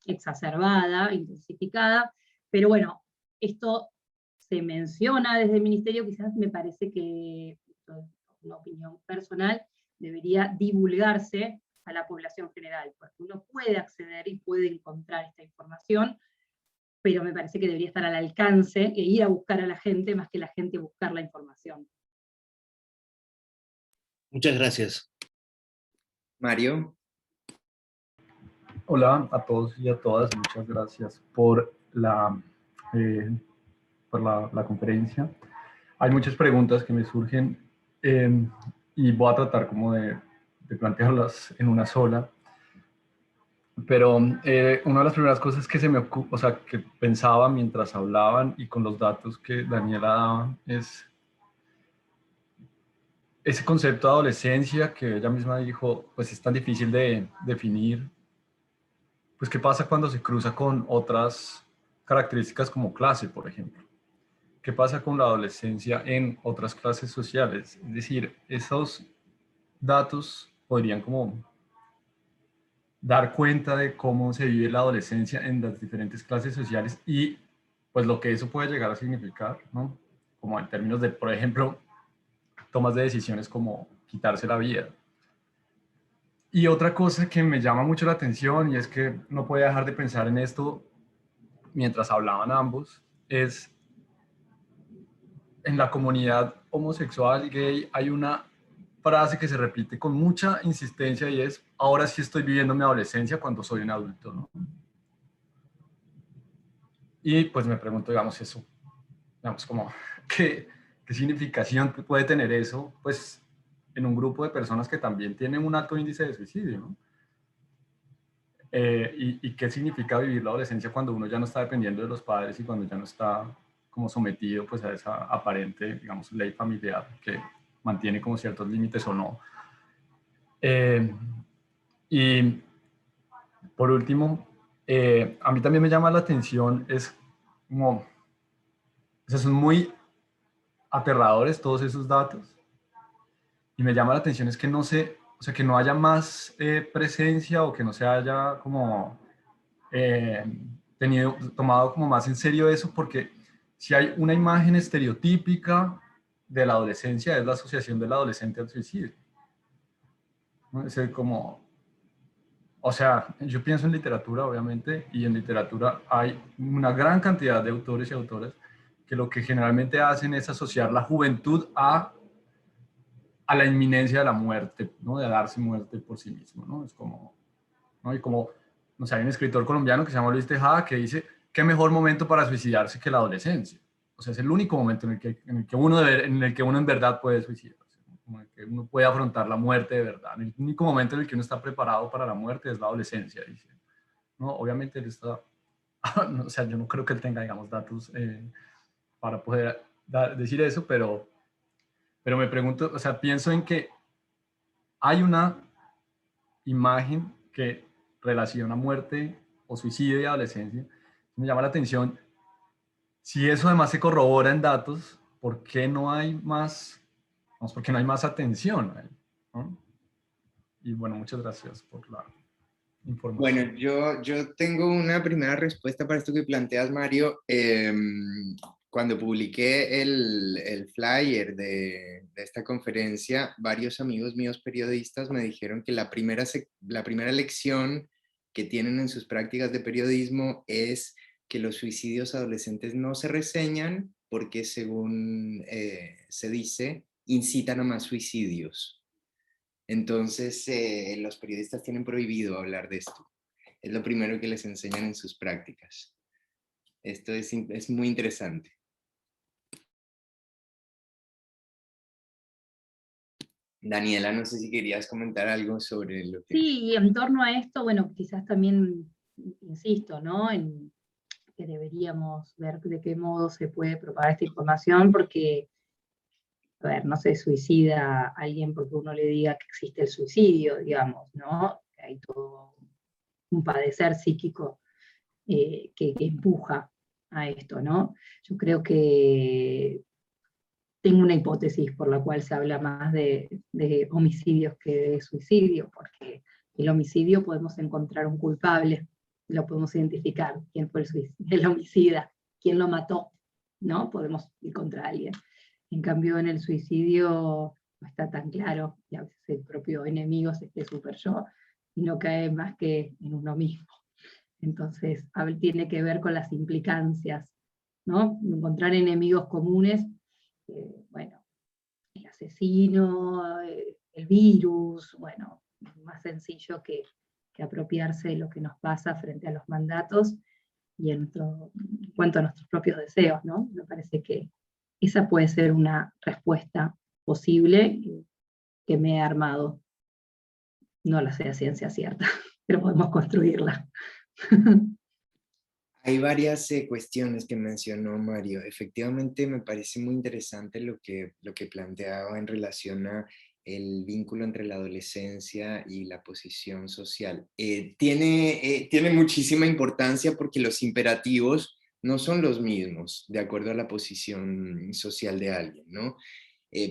exacerbada, intensificada, pero bueno, esto se menciona desde el Ministerio, quizás me parece que, una opinión personal, debería divulgarse a la población general, porque uno puede acceder y puede encontrar esta información, pero me parece que debería estar al alcance e ir a buscar a la gente más que la gente buscar la información. Muchas gracias. Mario. Hola a todos y a todas, muchas gracias por la conferencia. Hay muchas preguntas que me surgen y voy a tratar como de plantearlas en una sola. Pero una de las primeras cosas que o sea, que pensaba mientras hablaban y con los datos que Daniela daba es ese concepto de adolescencia que ella misma dijo, pues es tan difícil de definir. Pues, ¿qué pasa cuando se cruza con otras características como clase, por ejemplo? ¿Qué pasa con la adolescencia en otras clases sociales? Es decir, esos datos podrían como dar cuenta de cómo se vive la adolescencia en las diferentes clases sociales y pues lo que eso puede llegar a significar, ¿no? Como en términos de, por ejemplo, tomas de decisiones como quitarse la vida. Y otra cosa que me llama mucho la atención, y es que no puedo dejar de pensar en esto mientras hablaban ambos, es en la comunidad homosexual y gay hay una frase que se repite con mucha insistencia y es, ahora sí estoy viviendo mi adolescencia cuando soy un adulto, ¿no? Y pues me pregunto, digamos, eso, digamos, como, ¿qué significación puede tener eso, pues, en un grupo de personas que también tienen un alto índice de suicidio, ¿no? Y qué significa vivir la adolescencia cuando uno ya no está dependiendo de los padres y cuando ya no está como sometido pues a esa aparente, digamos, ley familiar que mantiene como ciertos límites o no. Y por último, a mí también me llama la atención, es como, o sea, son muy aterradores todos esos datos, y me llama la atención es que no se, o sea, que no haya más presencia o que no se haya como tomado como más en serio eso, porque si hay una imagen estereotípica de la adolescencia es la asociación del adolescente al suicidio, ¿no? Es como, o sea, yo pienso en literatura obviamente, y en literatura hay una gran cantidad de autores y autoras que lo que generalmente hacen es asociar la juventud a la inminencia de la muerte, ¿no? De darse muerte por sí mismo, ¿no? Es como, ¿no? Y como, no sé, hay un escritor colombiano que se llama Luis Tejada que dice, ¿qué mejor momento para suicidarse que la adolescencia? O sea, es el único momento en el que uno en verdad puede suicidarse, ¿no? Como en el que uno puede afrontar la muerte de verdad. El único momento en el que uno está preparado para la muerte es la adolescencia, dice, ¿no? Obviamente él está, o sea, yo no creo que él tenga, digamos, datos para poder decir eso, pero me pregunto, o sea, pienso en que hay una imagen que relaciona muerte o suicidio y adolescencia. Me llama la atención, si eso además se corrobora en datos, ¿por qué no hay más, por qué no hay más atención ahí, ¿no? Y bueno, muchas gracias por la información. Bueno, yo tengo una primera respuesta para esto que planteas, Mario. Cuando publiqué el flyer de esta conferencia, varios amigos míos periodistas me dijeron que la primera lección que tienen en sus prácticas de periodismo es que los suicidios adolescentes no se reseñan porque, según se dice, incitan a más suicidios. Entonces, los periodistas tienen prohibido hablar de esto. Es lo primero que les enseñan en sus prácticas. Esto es muy interesante. Daniela, no sé si querías comentar algo sobre lo que... Sí, y en torno a esto, bueno, quizás también, insisto, ¿no? En que deberíamos ver de qué modo se puede propagar esta información, porque, a ver, no se suicida alguien porque uno le diga que existe el suicidio, digamos, ¿no? Hay todo un padecer psíquico que empuja a esto, ¿no? Yo creo que tengo una hipótesis por la cual se habla más de homicidios que de suicidio, porque el homicidio podemos encontrar un culpable, lo podemos identificar, quién fue el homicida, quién lo mató, ¿no? Podemos ir contra alguien. En cambio, en el suicidio no está tan claro, y a veces el propio enemigo es este super yo, y no cae más que en uno mismo. Entonces, tiene que ver con las implicancias, ¿no? Encontrar enemigos comunes, bueno, el asesino, el virus, bueno, más sencillo que apropiarse de lo que nos pasa frente a los mandatos y en cuanto a nuestros propios deseos, ¿no? Me parece que esa puede ser una respuesta posible que me he armado. No la sé a ciencia cierta, pero podemos construirla. Hay varias cuestiones que mencionó Mario. Efectivamente, me parece muy interesante lo que planteaba en relación a el vínculo entre la adolescencia y la posición social. Tiene muchísima importancia porque los imperativos no son los mismos de acuerdo a la posición social de alguien, ¿no?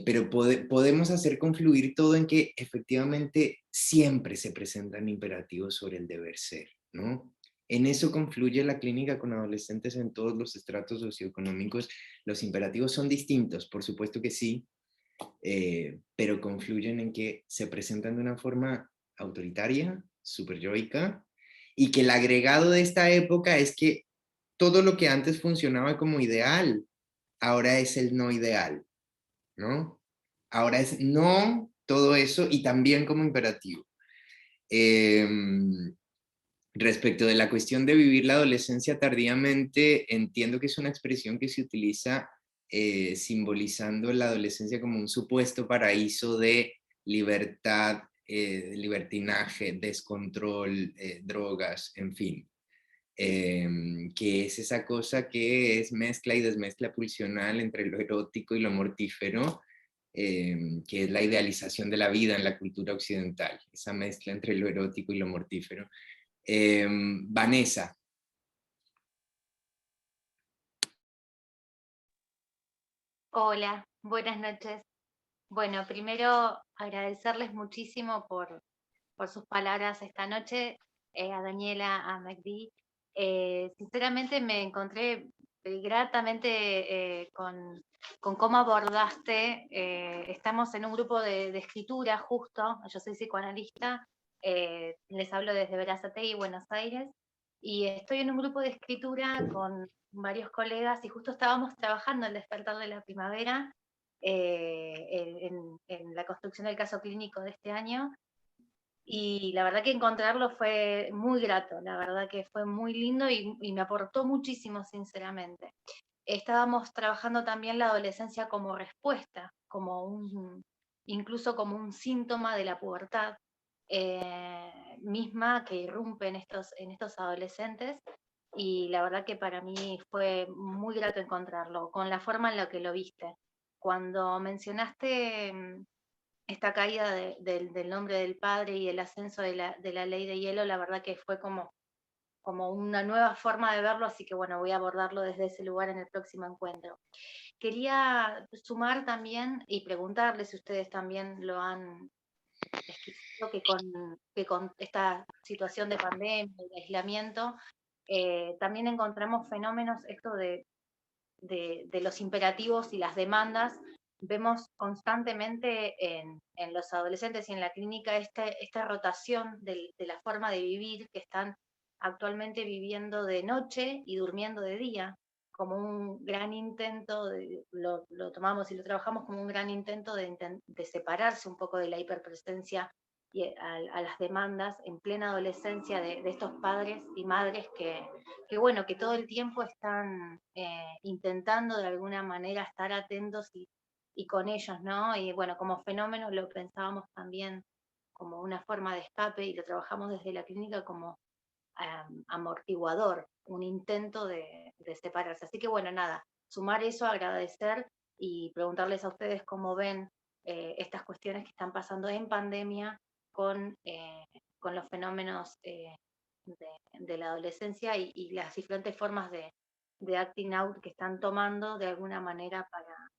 Pero podemos hacer confluir todo en que efectivamente siempre se presentan imperativos sobre el deber ser, ¿no? En eso confluye la clínica con adolescentes en todos los estratos socioeconómicos. Los imperativos son distintos, por supuesto que sí, pero confluyen en que se presentan de una forma autoritaria, superyoica, y que el agregado de esta época es que todo lo que antes funcionaba como ideal, ahora es el no ideal, ¿no? Ahora es no todo eso y también como imperativo. Respecto de la cuestión de vivir la adolescencia tardíamente, entiendo que es una expresión que se utiliza simbolizando la adolescencia como un supuesto paraíso de libertad, libertinaje, descontrol, drogas, en fin. Que es esa cosa que es mezcla y desmezcla pulsional entre lo erótico y lo mortífero, que es la idealización de la vida en la cultura occidental, esa mezcla entre lo erótico y lo mortífero. Vanessa. Hola, buenas noches. Bueno, primero agradecerles muchísimo por sus palabras esta noche, a Daniela, a Magdi. Sinceramente me encontré gratamente con cómo abordaste. Estamos en un grupo de escritura justo, yo soy psicoanalista, les hablo desde Berazategui, Buenos Aires, y estoy en un grupo de escritura con varios colegas y justo estábamos trabajando el despertar de la primavera en la construcción del caso clínico de este año. Y la verdad que encontrarlo fue muy grato, la verdad que fue muy lindo y me aportó muchísimo, sinceramente. Estábamos trabajando también la adolescencia como respuesta, incluso como un síntoma de la pubertad misma que irrumpe en estos adolescentes, y la verdad que para mí fue muy grato encontrarlo, con la forma en la que lo viste. Cuando mencionaste esta caída del nombre del padre y el ascenso de la ley de hielo, la verdad que fue como una nueva forma de verlo, así que bueno, voy a abordarlo desde ese lugar en el próximo encuentro. Quería sumar también y preguntarles si ustedes también lo han escrito, que con esta situación de pandemia y de aislamiento, también encontramos fenómenos, esto de los imperativos y las demandas. Vemos constantemente en los adolescentes y en la clínica esta rotación de la forma de vivir, que están actualmente viviendo de noche y durmiendo de día, como un gran intento, lo tomamos y lo trabajamos como un gran intento de separarse un poco de la hiperpresencia a las demandas en plena adolescencia de estos padres y madres que bueno, que todo el tiempo están intentando de alguna manera estar atentos y con ellos, ¿no? Y bueno, como fenómeno lo pensábamos también como una forma de escape y lo trabajamos desde la clínica como amortiguador, un intento de separarse. Así que bueno, nada, sumar eso, agradecer y preguntarles a ustedes cómo ven estas cuestiones que están pasando en pandemia con los fenómenos de la adolescencia y las diferentes formas de acting out que están tomando de alguna manera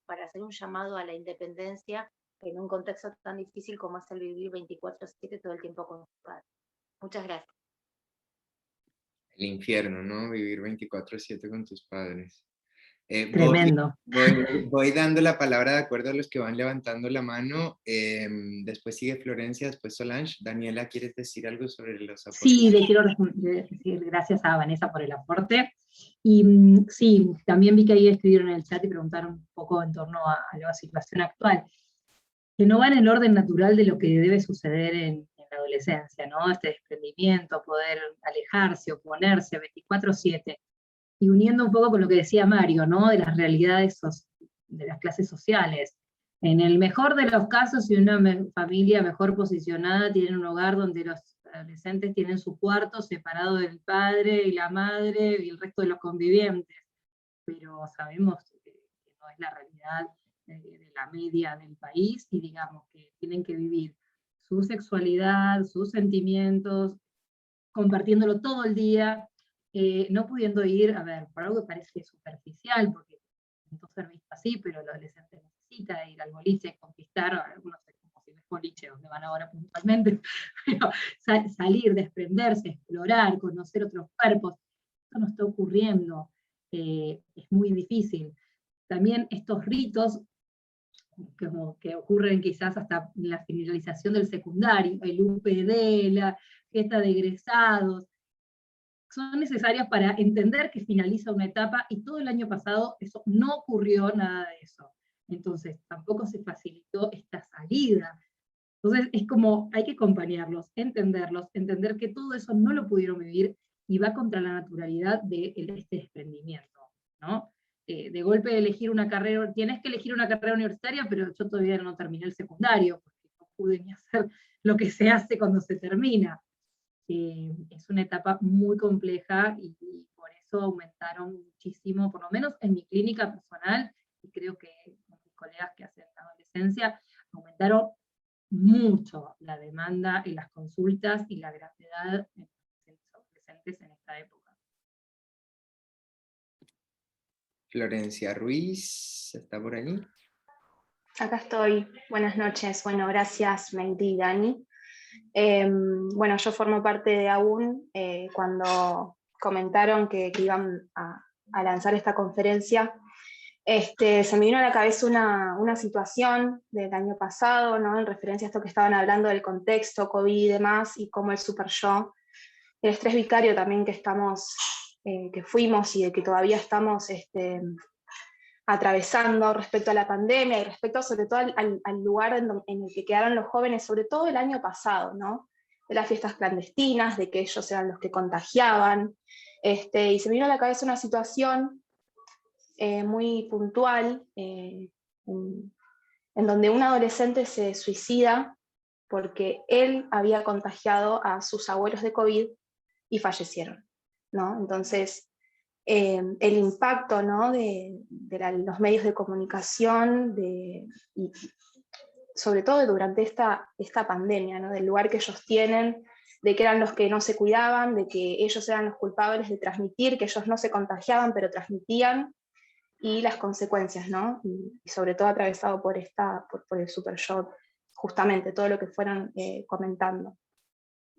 para hacer un llamado a la independencia en un contexto tan difícil como es el vivir 24/7 todo el tiempo con sus padres. Muchas gracias. El infierno, ¿no? Vivir 24/7 con tus padres. Tremendo. Voy dando la palabra de acuerdo a los que van levantando la mano. Después sigue Florencia, después Solange. Daniela, ¿quieres decir algo sobre los aportes? Sí, le quiero decir gracias a Vanessa por el aporte. Y sí, también vi que ahí escribieron en el chat y preguntaron un poco en torno a la situación actual, que no va en el orden natural de lo que debe suceder en la adolescencia, ¿no? Este desprendimiento, poder alejarse, oponerse 24/7. Y uniendo un poco con lo que decía Mario, ¿no? De las realidades de las clases sociales. En el mejor de los casos, si una familia mejor posicionada tiene un hogar donde los adolescentes tienen su cuarto separado del padre y la madre y el resto de los convivientes, pero sabemos que no es la realidad de la media del país, y digamos que tienen que vivir su sexualidad, sus sentimientos, compartiéndolo todo el día, no pudiendo ir, a ver, por algo que parece superficial, porque intentó ser visto así, pero el adolescente necesita ir al boliche, conquistar, algunos sé como si es boliche, donde van ahora puntualmente, pero salir, desprenderse, explorar, conocer otros cuerpos, esto no está ocurriendo, es muy difícil. También estos ritos, como que ocurren quizás hasta en la finalización del secundario, el UPD, la fiesta de egresados, son necesarias para entender que finaliza una etapa, y todo el año pasado eso no ocurrió nada de eso. Entonces tampoco se facilitó esta salida. Entonces es como, hay que acompañarlos, entenderlos, entender que todo eso no lo pudieron vivir y va contra la naturalidad de este desprendimiento, ¿no? De golpe elegir una carrera, tienes que elegir una carrera universitaria, pero yo todavía no terminé el secundario, porque no pude ni hacer lo que se hace cuando se termina. Es una etapa muy compleja y por eso aumentaron muchísimo, por lo menos en mi clínica personal, y creo que con mis colegas que hacen adolescencia, aumentaron mucho la demanda y las consultas y la gravedad en los adolescentes en esta época. Florencia Ruiz, ¿está por ahí? Acá estoy. Buenas noches. Bueno, gracias, Meiri y Dani. Bueno, yo formo parte de AUN. Cuando comentaron que iban a lanzar esta conferencia, se me vino a la cabeza una situación del año pasado, ¿no? En referencia a esto que estaban hablando del contexto, COVID y demás, y cómo el super yo, el estrés vicario también que fuimos y de que todavía estamos atravesando respecto a la pandemia y respecto sobre todo al lugar en el que quedaron los jóvenes, sobre todo el año pasado, ¿no? De las fiestas clandestinas, de que ellos eran los que contagiaban, y se me vino a la cabeza una situación muy puntual, en donde un adolescente se suicida porque él había contagiado a sus abuelos de COVID y fallecieron, ¿no? Entonces, el impacto, ¿no? de los medios de comunicación, y sobre todo durante esta pandemia, ¿no? Del lugar que ellos tienen, de que eran los que no se cuidaban, de que ellos eran los culpables de transmitir, que ellos no se contagiaban, pero transmitían, y las consecuencias, ¿no? Y sobre todo atravesado por el super yo, justamente todo lo que fueron comentando.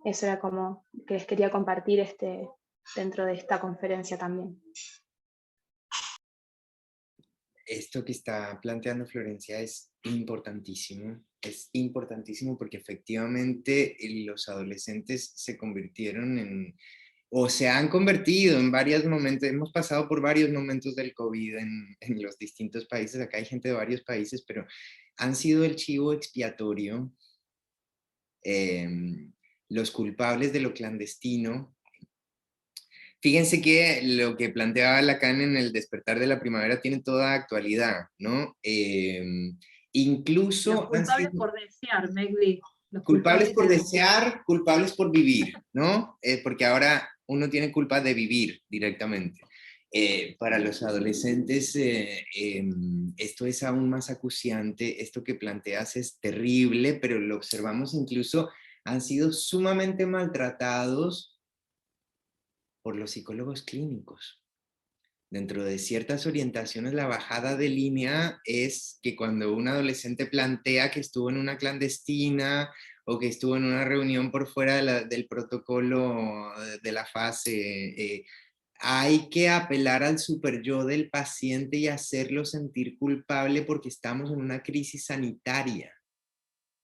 Eso era como que les quería compartir dentro de esta conferencia también. Esto que está planteando Florencia es importantísimo porque efectivamente los adolescentes se convirtieron o se han convertido en varios momentos, hemos pasado por varios momentos del COVID en los distintos países, acá hay gente de varios países, pero han sido el chivo expiatorio los culpables de lo clandestino. Fíjense que lo que planteaba Lacan en El despertar de la primavera tiene toda actualidad, ¿no? Incluso... Los culpables por desear, Megdi. Culpables por desear, culpables por vivir, ¿no? Porque ahora uno tiene culpa de vivir directamente. Para los adolescentes esto es aún más acuciante, esto que planteas es terrible, pero lo observamos incluso, han sido sumamente maltratados por los psicólogos clínicos. Dentro de ciertas orientaciones, la bajada de línea es que cuando un adolescente plantea que estuvo en una clandestina o que estuvo en una reunión por fuera del protocolo de la fase, hay que apelar al super yo del paciente y hacerlo sentir culpable porque estamos en una crisis sanitaria.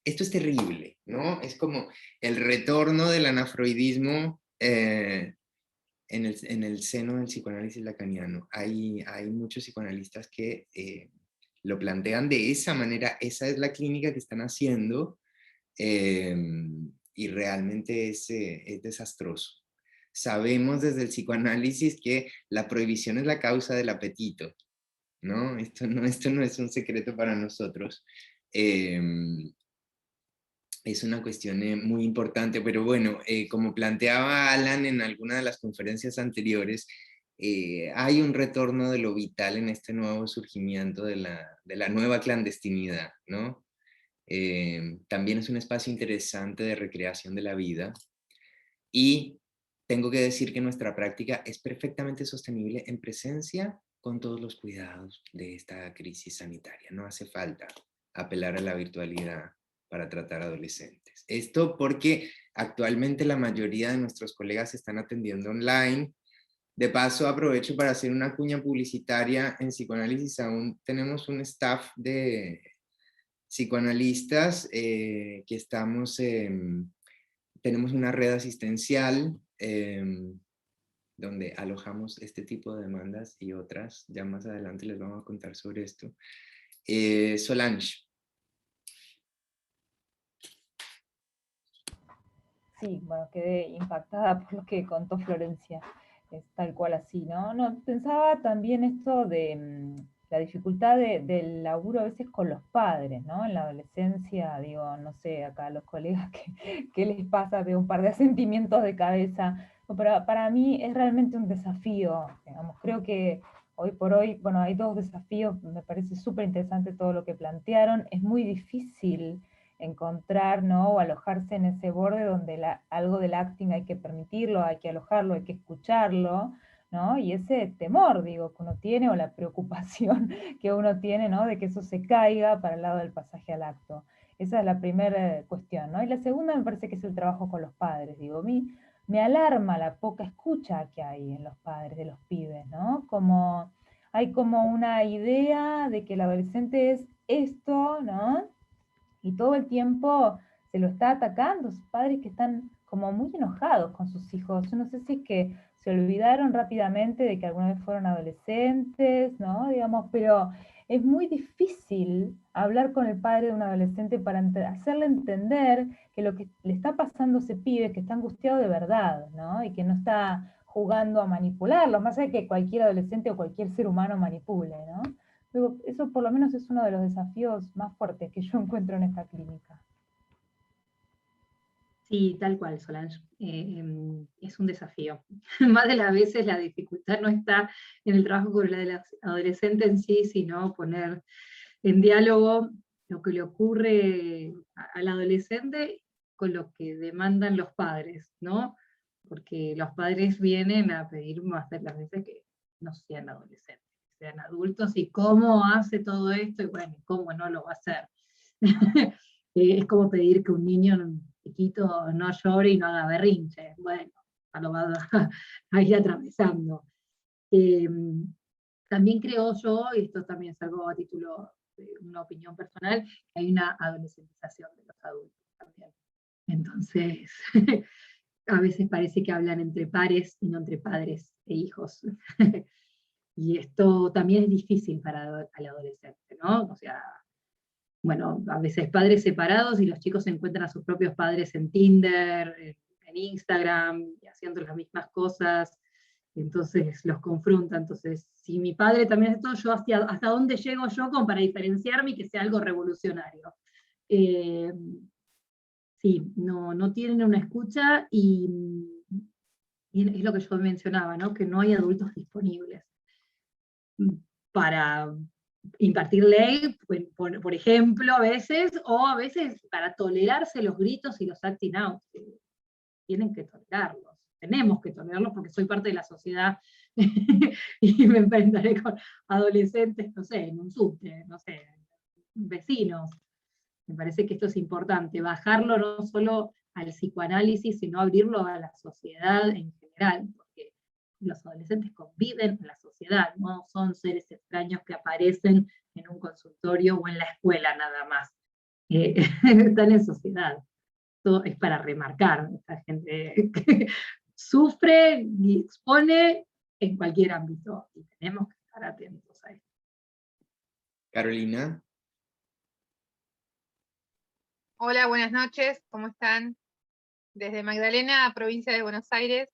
Esto es terrible, ¿no? Es como el retorno del anafroidismo en el seno del psicoanálisis lacaniano. Hay muchos psicoanalistas que lo plantean de esa manera, esa es la clínica que están haciendo, y realmente es desastroso. Sabemos desde el psicoanálisis que la prohibición es la causa del apetito, ¿no? Esto no es un secreto para nosotros. Es una cuestión muy importante, pero bueno, como planteaba Alan en alguna de las conferencias anteriores, hay un retorno de lo vital en este nuevo surgimiento de la nueva clandestinidad, ¿no? También es un espacio interesante de recreación de la vida, y tengo que decir que nuestra práctica es perfectamente sostenible en presencia con todos los cuidados de esta crisis sanitaria. No hace falta apelar a la virtualidad para tratar adolescentes. Esto porque actualmente la mayoría de nuestros colegas se están atendiendo online. De paso, aprovecho para hacer una cuña publicitaria. En psicoanálisis aún tenemos un staff de psicoanalistas que estamos, tenemos una red asistencial donde alojamos este tipo de demandas y otras. Ya más adelante les vamos a contar sobre esto. Solange. Sí, bueno, quedé impactada por lo que contó Florencia, es tal cual así, ¿no? No, pensaba también esto de la dificultad del laburo a veces con los padres, ¿no? En la adolescencia, digo, no sé, acá a los colegas, ¿qué les pasa? Veo un par de asentimientos de cabeza, pero para mí es realmente un desafío, digamos, creo que hoy por hoy, bueno, hay dos desafíos, me parece súper interesante todo lo que plantearon, es muy difícil encontrar, ¿no? O alojarse en ese borde donde algo del acting hay que permitirlo, hay que alojarlo, hay que escucharlo, ¿no? Y ese temor, digo, que uno tiene, o la preocupación que uno tiene, ¿no? De que eso se caiga para el lado del pasaje al acto. Esa es la primera cuestión, ¿no? Y la segunda me parece que es el trabajo con los padres, digo, a mí me alarma la poca escucha que hay en los padres de los pibes, ¿no? Como hay como una idea de que el adolescente es esto, ¿no? Y todo el tiempo se lo está atacando, sus padres que están como muy enojados con sus hijos. Yo no sé si es que se olvidaron rápidamente de que alguna vez fueron adolescentes, ¿no? Digamos, pero es muy difícil hablar con el padre de un adolescente para hacerle entender que lo que le está pasando a ese pibe es que está angustiado de verdad, ¿no? Y que no está jugando a manipularlo, más allá de que cualquier adolescente o cualquier ser humano manipule, ¿no? Luego, eso por lo menos es uno de los desafíos más fuertes que yo encuentro en esta clínica. Sí, tal cual, Solange. Es un desafío. Más de las veces la dificultad no está en el trabajo con el adolescente en sí, sino poner en diálogo lo que le ocurre al adolescente con lo que demandan los padres, ¿no? Porque los padres vienen a pedir más de las veces que no sean adolescentes, que sean adultos, y cómo hace todo esto, y bueno, cómo no lo va a hacer. Es como pedir que un niño chiquito no llore y no haga berrinche. Bueno, lo va a ir atravesando. También creo yo, y esto también es algo a título de una opinión personal, que hay una adolescentización de los adultos también. Entonces, a veces parece que hablan entre pares y no entre padres e hijos. Y esto también es difícil para el adolescente, ¿no? O sea, bueno, a veces padres separados y los chicos encuentran a sus propios padres en Tinder, en Instagram, y haciendo las mismas cosas, entonces los confronta. Entonces, si mi padre también es esto, yo hasta dónde llego yo como para diferenciarme y que sea algo revolucionario. Sí, no tienen una escucha y es lo que yo mencionaba, ¿no? Que no hay adultos disponibles para impartir ley, por ejemplo, a veces para tolerarse los gritos y los acting out. Tienen que tolerarlos, tenemos que tolerarlos porque soy parte de la sociedad y me enfrentaré con adolescentes, no sé, en un subte, no sé, vecinos. Me parece que esto es importante, bajarlo no solo al psicoanálisis, sino abrirlo a la sociedad en general, porque los adolescentes conviven en la sociedad, no son seres extraños que aparecen en un consultorio o en la escuela nada más. Están en sociedad. Esto es para remarcar, esta gente que sufre y expone en cualquier ámbito, y tenemos que estar atentos a esto. Carolina. Hola, buenas noches, ¿cómo están? Desde Magdalena, provincia de Buenos Aires.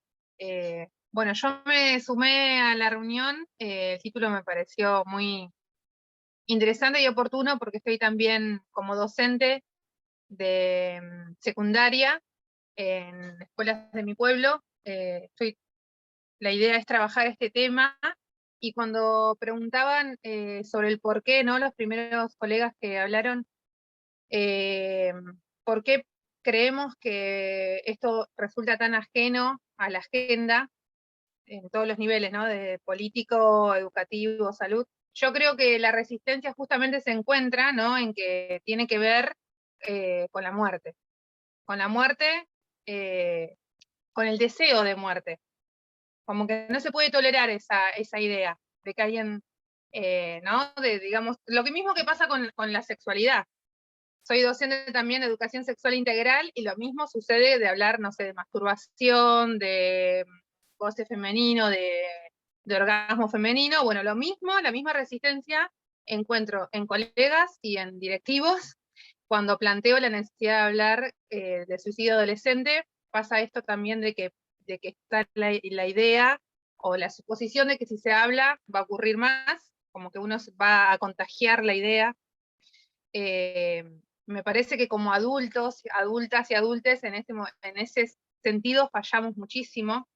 Bueno, yo me sumé a la reunión, el título me pareció muy interesante y oportuno porque estoy también como docente de secundaria en escuelas de mi pueblo. La idea es trabajar este tema, y cuando preguntaban sobre el por qué, ¿no? Los primeros colegas que hablaron, ¿por qué creemos que esto resulta tan ajeno a la agenda en todos los niveles, ¿no? De político, educativo, salud? Yo creo que la resistencia justamente se encuentra, ¿no? En que tiene que ver con la muerte. Con la muerte, con el deseo de muerte. Como que no se puede tolerar esa idea de que alguien, ¿no? Digamos, lo mismo que pasa con la sexualidad. Soy docente también de educación sexual integral, y lo mismo sucede de hablar, no sé, de masturbación, de goce femenino, de orgasmo femenino. Bueno, lo mismo, la misma resistencia encuentro en colegas y en directivos cuando planteo la necesidad de hablar de suicidio adolescente. Pasa esto también de que está la idea o la suposición de que si se habla va a ocurrir más, como que uno va a contagiar la idea. Me parece que como adultos, adultas y adultes en ese sentido fallamos muchísimo,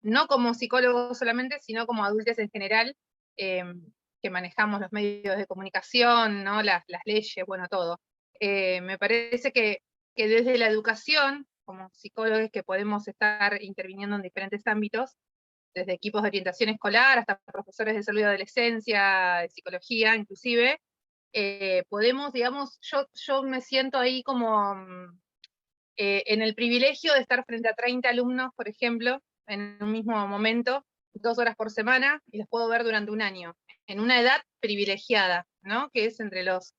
no como psicólogos solamente, sino como adultos en general, que manejamos los medios de comunicación, ¿no? Las leyes, bueno, todo. Me parece que desde la educación, como psicólogos que podemos estar interviniendo en diferentes ámbitos, desde equipos de orientación escolar hasta profesores de salud y adolescencia, de psicología inclusive, podemos, digamos, yo me siento ahí como en el privilegio de estar frente a 30 alumnos, por ejemplo, en un mismo momento, 2 horas por semana, y los puedo ver durante un año, en una edad privilegiada, ¿no? Que es entre los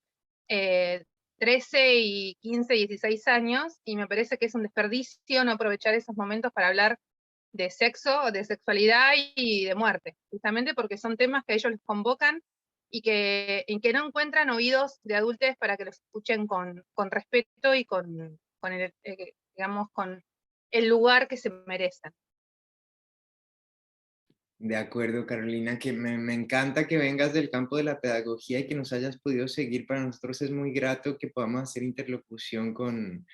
13 y 15, 16 años, y me parece que es un desperdicio no aprovechar esos momentos para hablar de sexo, de sexualidad y de muerte, justamente porque son temas que a ellos les convocan y que no encuentran oídos de adultos para que los escuchen con respeto y con el, digamos, con el lugar que se merecen. De acuerdo, Carolina, que me encanta que vengas del campo de la pedagogía y que nos hayas podido seguir. Para nosotros es muy grato que podamos hacer interlocución con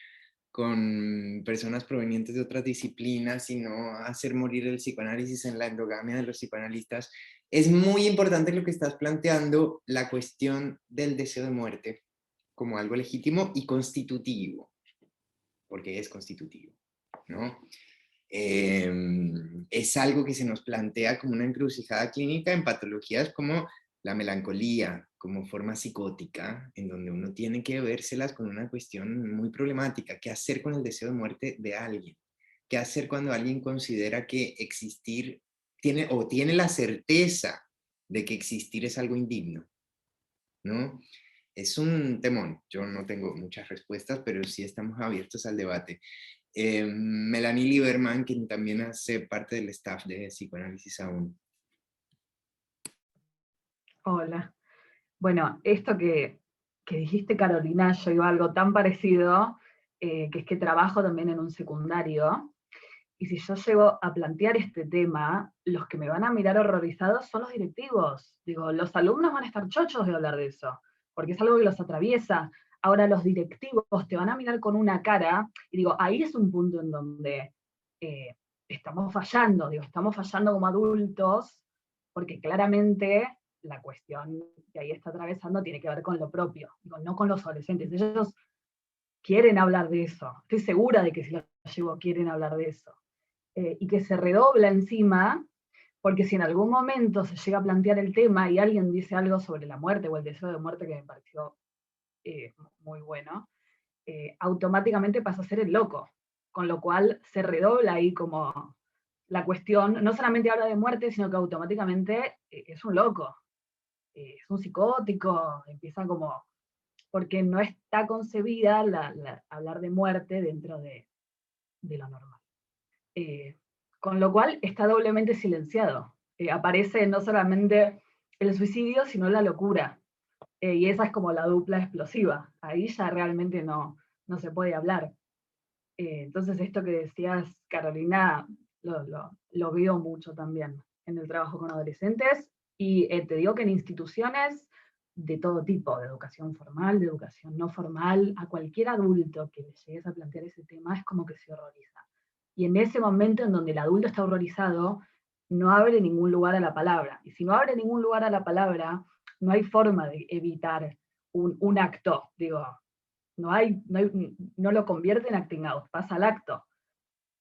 personas provenientes de otras disciplinas y no hacer morir el psicoanálisis en la endogamia de los psicoanalistas. Es muy importante lo que estás planteando, la cuestión del deseo de muerte como algo legítimo y constitutivo, porque es constitutivo, ¿no? Es algo que se nos plantea como una encrucijada clínica en patologías como la melancolía, como forma psicótica, en donde uno tiene que vérselas con una cuestión muy problemática. ¿Qué hacer con el deseo de muerte de alguien? ¿Qué hacer cuando alguien considera que existir tiene la certeza de que existir es algo indigno? ¿No? Es un temón. Yo no tengo muchas respuestas, pero sí estamos abiertos al debate. Melanie Lieberman, quien también hace parte del staff de Psicoanálisis Aún. Hola. Bueno, esto que que dijiste, Carolina, yo digo algo tan parecido, que es que trabajo también en un secundario, y si yo llego a plantear este tema, los que me van a mirar horrorizados son los directivos. Digo, los alumnos van a estar chochos de hablar de eso, porque es algo que los atraviesa. Ahora los directivos te van a mirar con una cara, y digo, ahí es un punto en donde estamos fallando, digo, estamos fallando como adultos, porque claramente la cuestión que ahí está atravesando tiene que ver con lo propio, digo, no con los adolescentes. Ellos quieren hablar de eso, estoy segura de que si los llevo quieren hablar de eso. Y que se redobla encima, porque si en algún momento se llega a plantear el tema y alguien dice algo sobre la muerte o el deseo de muerte que me pareció muy bueno, automáticamente pasa a ser el loco, con lo cual se redobla ahí como la cuestión, no solamente habla de muerte, sino que automáticamente es un loco, es un psicótico, empieza como, porque no está concebida hablar de muerte dentro de lo normal. Con lo cual está doblemente silenciado. Aparece no solamente el suicidio, sino la locura. Y esa es como la dupla explosiva. Ahí ya realmente no se puede hablar. Entonces esto que decías, Carolina, lo veo mucho también en el trabajo con adolescentes. Y te digo que en instituciones de todo tipo, de educación formal, de educación no formal, a cualquier adulto que le llegues a plantear ese tema es como que se horroriza. Y en ese momento en donde el adulto está horrorizado, no abre ningún lugar a la palabra. Y si no abre ningún lugar a la palabra, no hay forma de evitar un acto. Digo, no lo convierte en acting out, pasa al acto.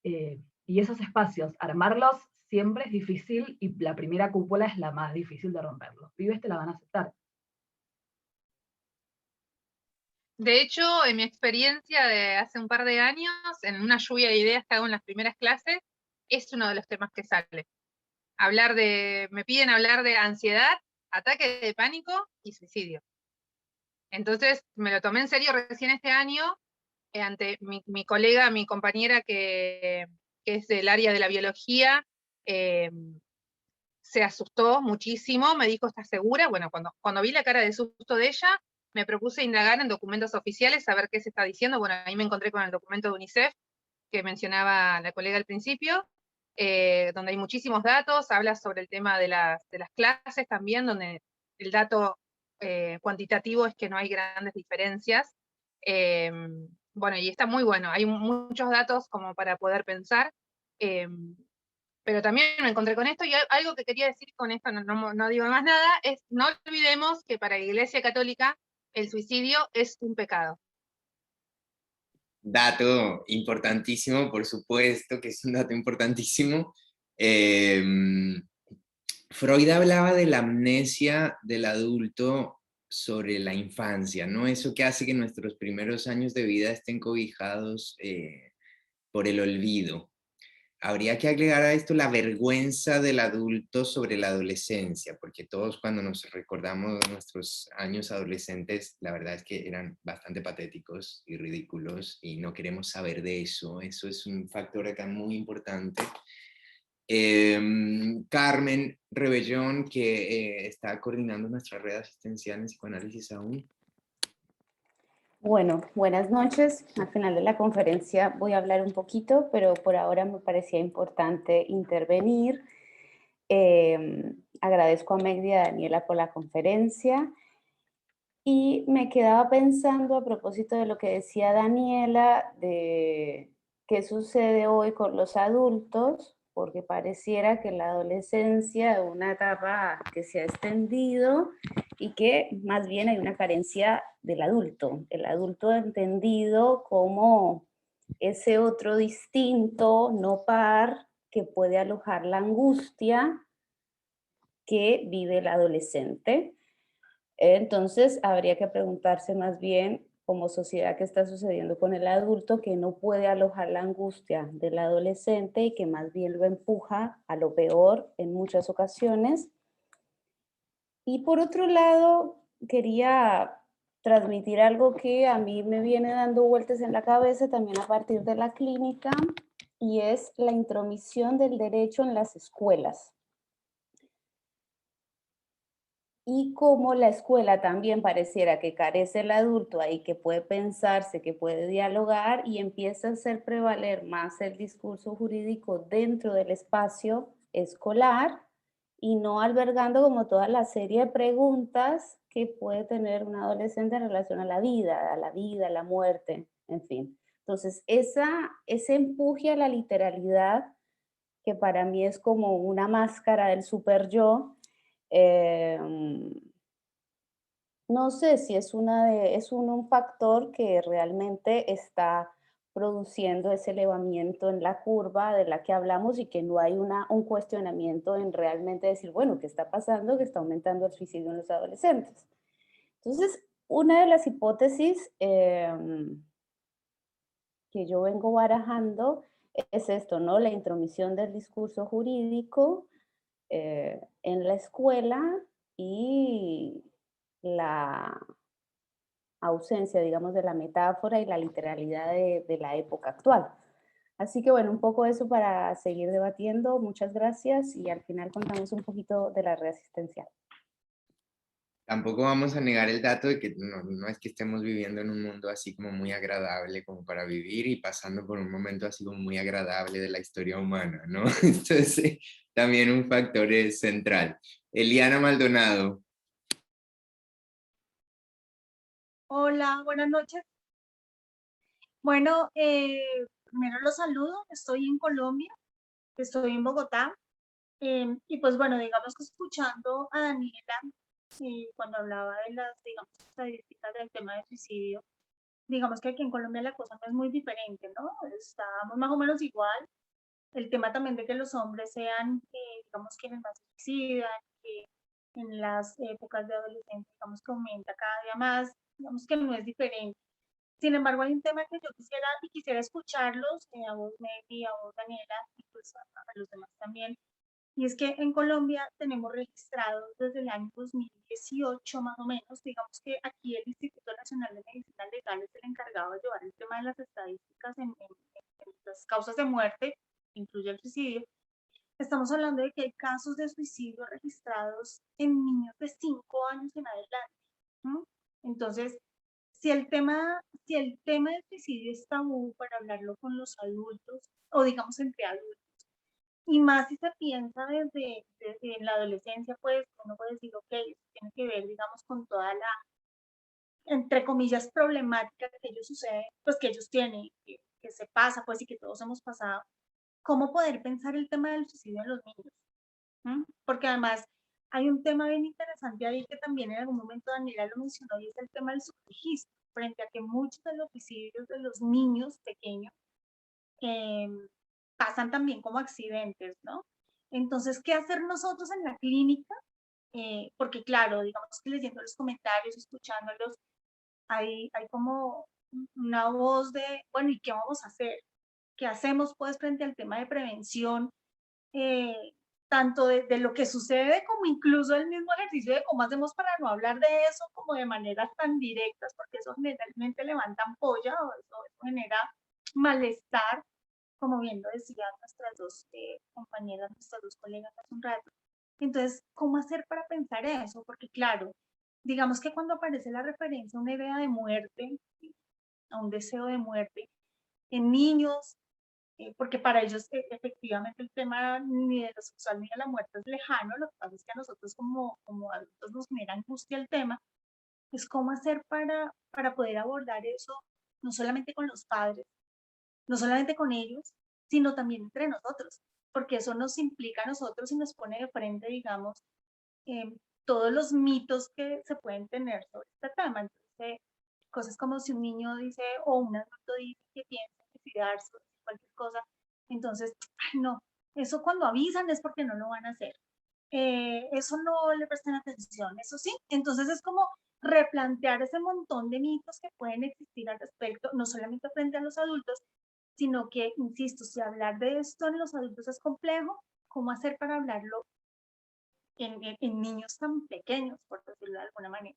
Y esos espacios, armarlos siempre es difícil, y la primera cúpula es la más difícil de romper. Los pibes te la van a aceptar. De hecho, en mi experiencia de hace un par de años, en una lluvia de ideas que hago en las primeras clases, es uno de los temas que sale. Me piden hablar de ansiedad, ataque de pánico y suicidio. Entonces, me lo tomé en serio recién este año, ante mi colega, mi compañera que es del área de la biología, se asustó muchísimo, me dijo, ¿estás segura? Bueno, cuando vi la cara de susto de ella, me propuse indagar en documentos oficiales, saber qué se está diciendo. Bueno, ahí me encontré con el documento de UNICEF, que mencionaba la colega al principio, donde hay muchísimos datos, habla sobre el tema de las clases también, donde el dato cuantitativo es que no hay grandes diferencias. Bueno, y está muy bueno, hay muchos datos como para poder pensar. Pero también me encontré con esto, y algo que quería decir con esto, no digo más nada, es no olvidemos que para la Iglesia Católica el suicidio es un pecado. Dato importantísimo, por supuesto que es un dato importantísimo. Freud hablaba de la amnesia del adulto sobre la infancia, ¿no? Eso que hace que nuestros primeros años de vida estén cobijados por el olvido. Habría que agregar a esto la vergüenza del adulto sobre la adolescencia, porque todos cuando nos recordamos nuestros años adolescentes, la verdad es que eran bastante patéticos y ridículos y no queremos saber de eso. Eso es un factor acá muy importante. Carmen Rebellón, que está coordinando nuestra red asistencial en psicoanálisis aún. Bueno, buenas noches. Al final de la conferencia voy a hablar un poquito, pero por ahora me parecía importante intervenir. Agradezco a Megdi y a Daniela por la conferencia. Y me quedaba pensando a propósito de lo que decía Daniela, de qué sucede hoy con los adultos, porque pareciera que la adolescencia es una etapa que se ha extendido y que más bien hay una carencia del adulto. El adulto entendido como ese otro distinto, no par, que puede alojar la angustia que vive el adolescente. Entonces, habría que preguntarse más bien, como sociedad, qué está sucediendo con el adulto que no puede alojar la angustia del adolescente y que más bien lo empuja a lo peor en muchas ocasiones. Y por otro lado, quería transmitir algo que a mí me viene dando vueltas en la cabeza también a partir de la clínica, y es la intromisión del derecho en las escuelas. y como la escuela también pareciera que carece el adulto ahí, que puede pensarse, que puede dialogar, y empieza a hacer prevaler más el discurso jurídico dentro del espacio escolar y no albergando como toda la serie de preguntas que puede tener un adolescente en relación a la vida, a la muerte, en fin. Entonces, ese empuje a la literalidad, que para mí es como una máscara del super yo, no sé si es un factor que realmente está produciendo ese elevamiento en la curva de la que hablamos y que no hay un cuestionamiento en realmente decir, bueno, ¿qué está pasando? Que está aumentando el suicidio en los adolescentes. Entonces, una de las hipótesis que yo vengo barajando es esto, ¿no? La intromisión del discurso jurídico en la escuela y la ausencia, digamos, de la metáfora y la literalidad de la época actual. Así que bueno, un poco eso para seguir debatiendo. Muchas gracias y al final contamos un poquito de la red asistencial. Tampoco vamos a negar el dato de que no es que estemos viviendo en un mundo así como muy agradable como para vivir y pasando por un momento así como muy agradable de la historia humana, ¿no? Entonces, también un factor es central. Eliana Maldonado. Hola, buenas noches. Bueno, primero los saludo, estoy en Colombia, estoy en Bogotá, y pues bueno, digamos que escuchando a Daniela, cuando hablaba de las, digamos, estadísticas del tema de suicidio, digamos que aquí en Colombia la cosa no es muy diferente, ¿no? Estamos más o menos igual. El tema también de que los hombres sean, digamos, quienes más se suicidan, que en las épocas de adolescencia, digamos que aumenta cada día más, digamos que no es diferente. Sin embargo, hay un tema que yo quisiera escucharlos, a vos, Mary, a vos, Daniela, y pues a los demás también. Y es que en Colombia tenemos registrados desde el año 2018 más o menos, digamos que aquí el Instituto Nacional de Medicina Legal es el encargado de llevar el tema de las estadísticas en las causas de muerte, incluye el suicidio. Estamos hablando de que hay casos de suicidio registrados en niños de 5 años en adelante, ¿no? Entonces, si el tema del suicidio es tabú para hablarlo con los adultos, o digamos entre adultos, y más si se piensa desde en la adolescencia, pues uno puede decir, ok, tiene que ver, digamos, con toda la, entre comillas, problemática que ellos suceden, pues que ellos tienen, que se pasa, pues y que todos hemos pasado. ¿Cómo poder pensar el tema del suicidio en los niños? ¿Mm? Porque además hay un tema bien interesante ahí que también en algún momento Daniela lo mencionó, y es el tema del subregistro, frente a que muchos de los suicidios de los niños pequeños pasan también como accidentes, ¿no? Entonces, ¿qué hacer nosotros en la clínica? Porque claro, digamos que leyendo los comentarios, escuchándolos, hay como una voz de, bueno, ¿y qué vamos a hacer? ¿Qué hacemos pues frente al tema de prevención? Eh, tanto de lo que sucede como incluso el mismo ejercicio de cómo hacemos para no hablar de eso como de maneras tan directas, porque eso generalmente levanta ampolla o eso genera malestar, como bien lo decían nuestras dos compañeras, nuestras dos colegas hace un rato. Entonces, ¿cómo hacer para pensar eso? Porque claro, digamos que cuando aparece la referencia a una idea de muerte, a un deseo de muerte, en niños, porque para ellos efectivamente el tema ni de lo sexual ni de la muerte es lejano, lo que pasa es que a nosotros como adultos nos genera angustia el tema, es cómo hacer para poder abordar eso, no solamente con los padres, no solamente con ellos, sino también entre nosotros, porque eso nos implica a nosotros y nos pone de frente, digamos, todos los mitos que se pueden tener sobre este tema. Entonces, cosas como si un niño dice o un adulto dice que piensa en suicidarse, cualquier cosa, entonces, ay, no, eso cuando avisan es porque no lo van a hacer. Eso no le prestan atención, eso sí. Entonces es como replantear ese montón de mitos que pueden existir al respecto, no solamente frente a los adultos, sino que, insisto, si hablar de esto en los adultos es complejo, ¿cómo hacer para hablarlo en niños tan pequeños, por decirlo de alguna manera?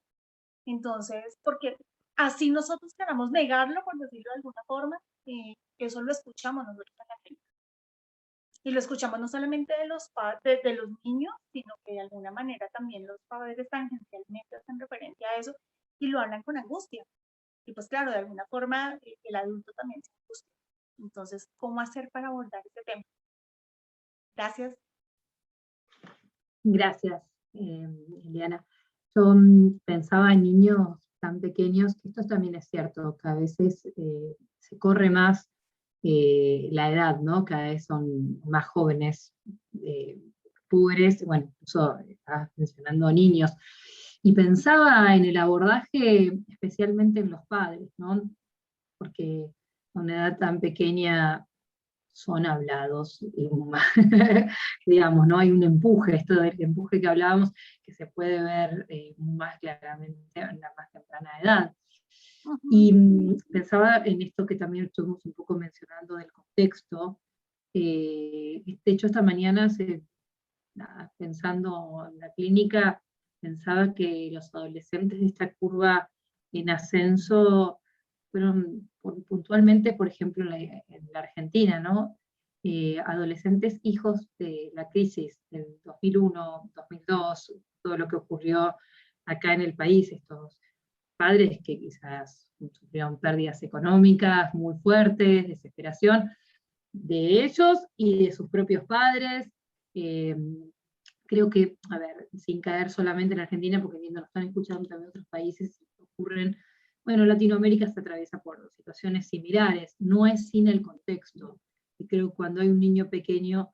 Entonces, porque así nosotros queramos negarlo, por decirlo de alguna forma, eso lo escuchamos nosotros en la clínica. Y lo escuchamos no solamente de los de los niños, sino que de alguna manera también los padres tangencialmente hacen referencia a eso y lo hablan con angustia. Y pues claro, de alguna forma el adulto también se angustia. Entonces, ¿cómo hacer para abordar este tema? Gracias. Gracias, Eliana. Yo pensaba en niños tan pequeños, que esto también es cierto, que a veces se corre más la edad, ¿no? Cada vez son más jóvenes, púberes, bueno, incluso estabas mencionando niños, y pensaba en el abordaje especialmente en los padres, ¿no? Porque a una edad tan pequeña son hablados, digamos, ¿no? Hay un empuje, esto del empuje que hablábamos, que se puede ver más claramente en la más temprana edad. Y pensaba en esto que también estuvimos un poco mencionando del contexto. De hecho, esta mañana, pensando en la clínica, pensaba que los adolescentes de esta curva en ascenso fueron puntualmente, por ejemplo, en la Argentina, ¿no? Adolescentes hijos de la crisis del 2001, 2002, todo lo que ocurrió acá en el país, estos padres que quizás sufrieron pérdidas económicas muy fuertes, desesperación de ellos y de sus propios padres. Creo que, a ver, sin caer solamente en Argentina, porque viendo lo están escuchando también otros países, ocurren, bueno, Latinoamérica se atraviesa por situaciones similares, no es sin el contexto. Y creo que cuando hay un niño pequeño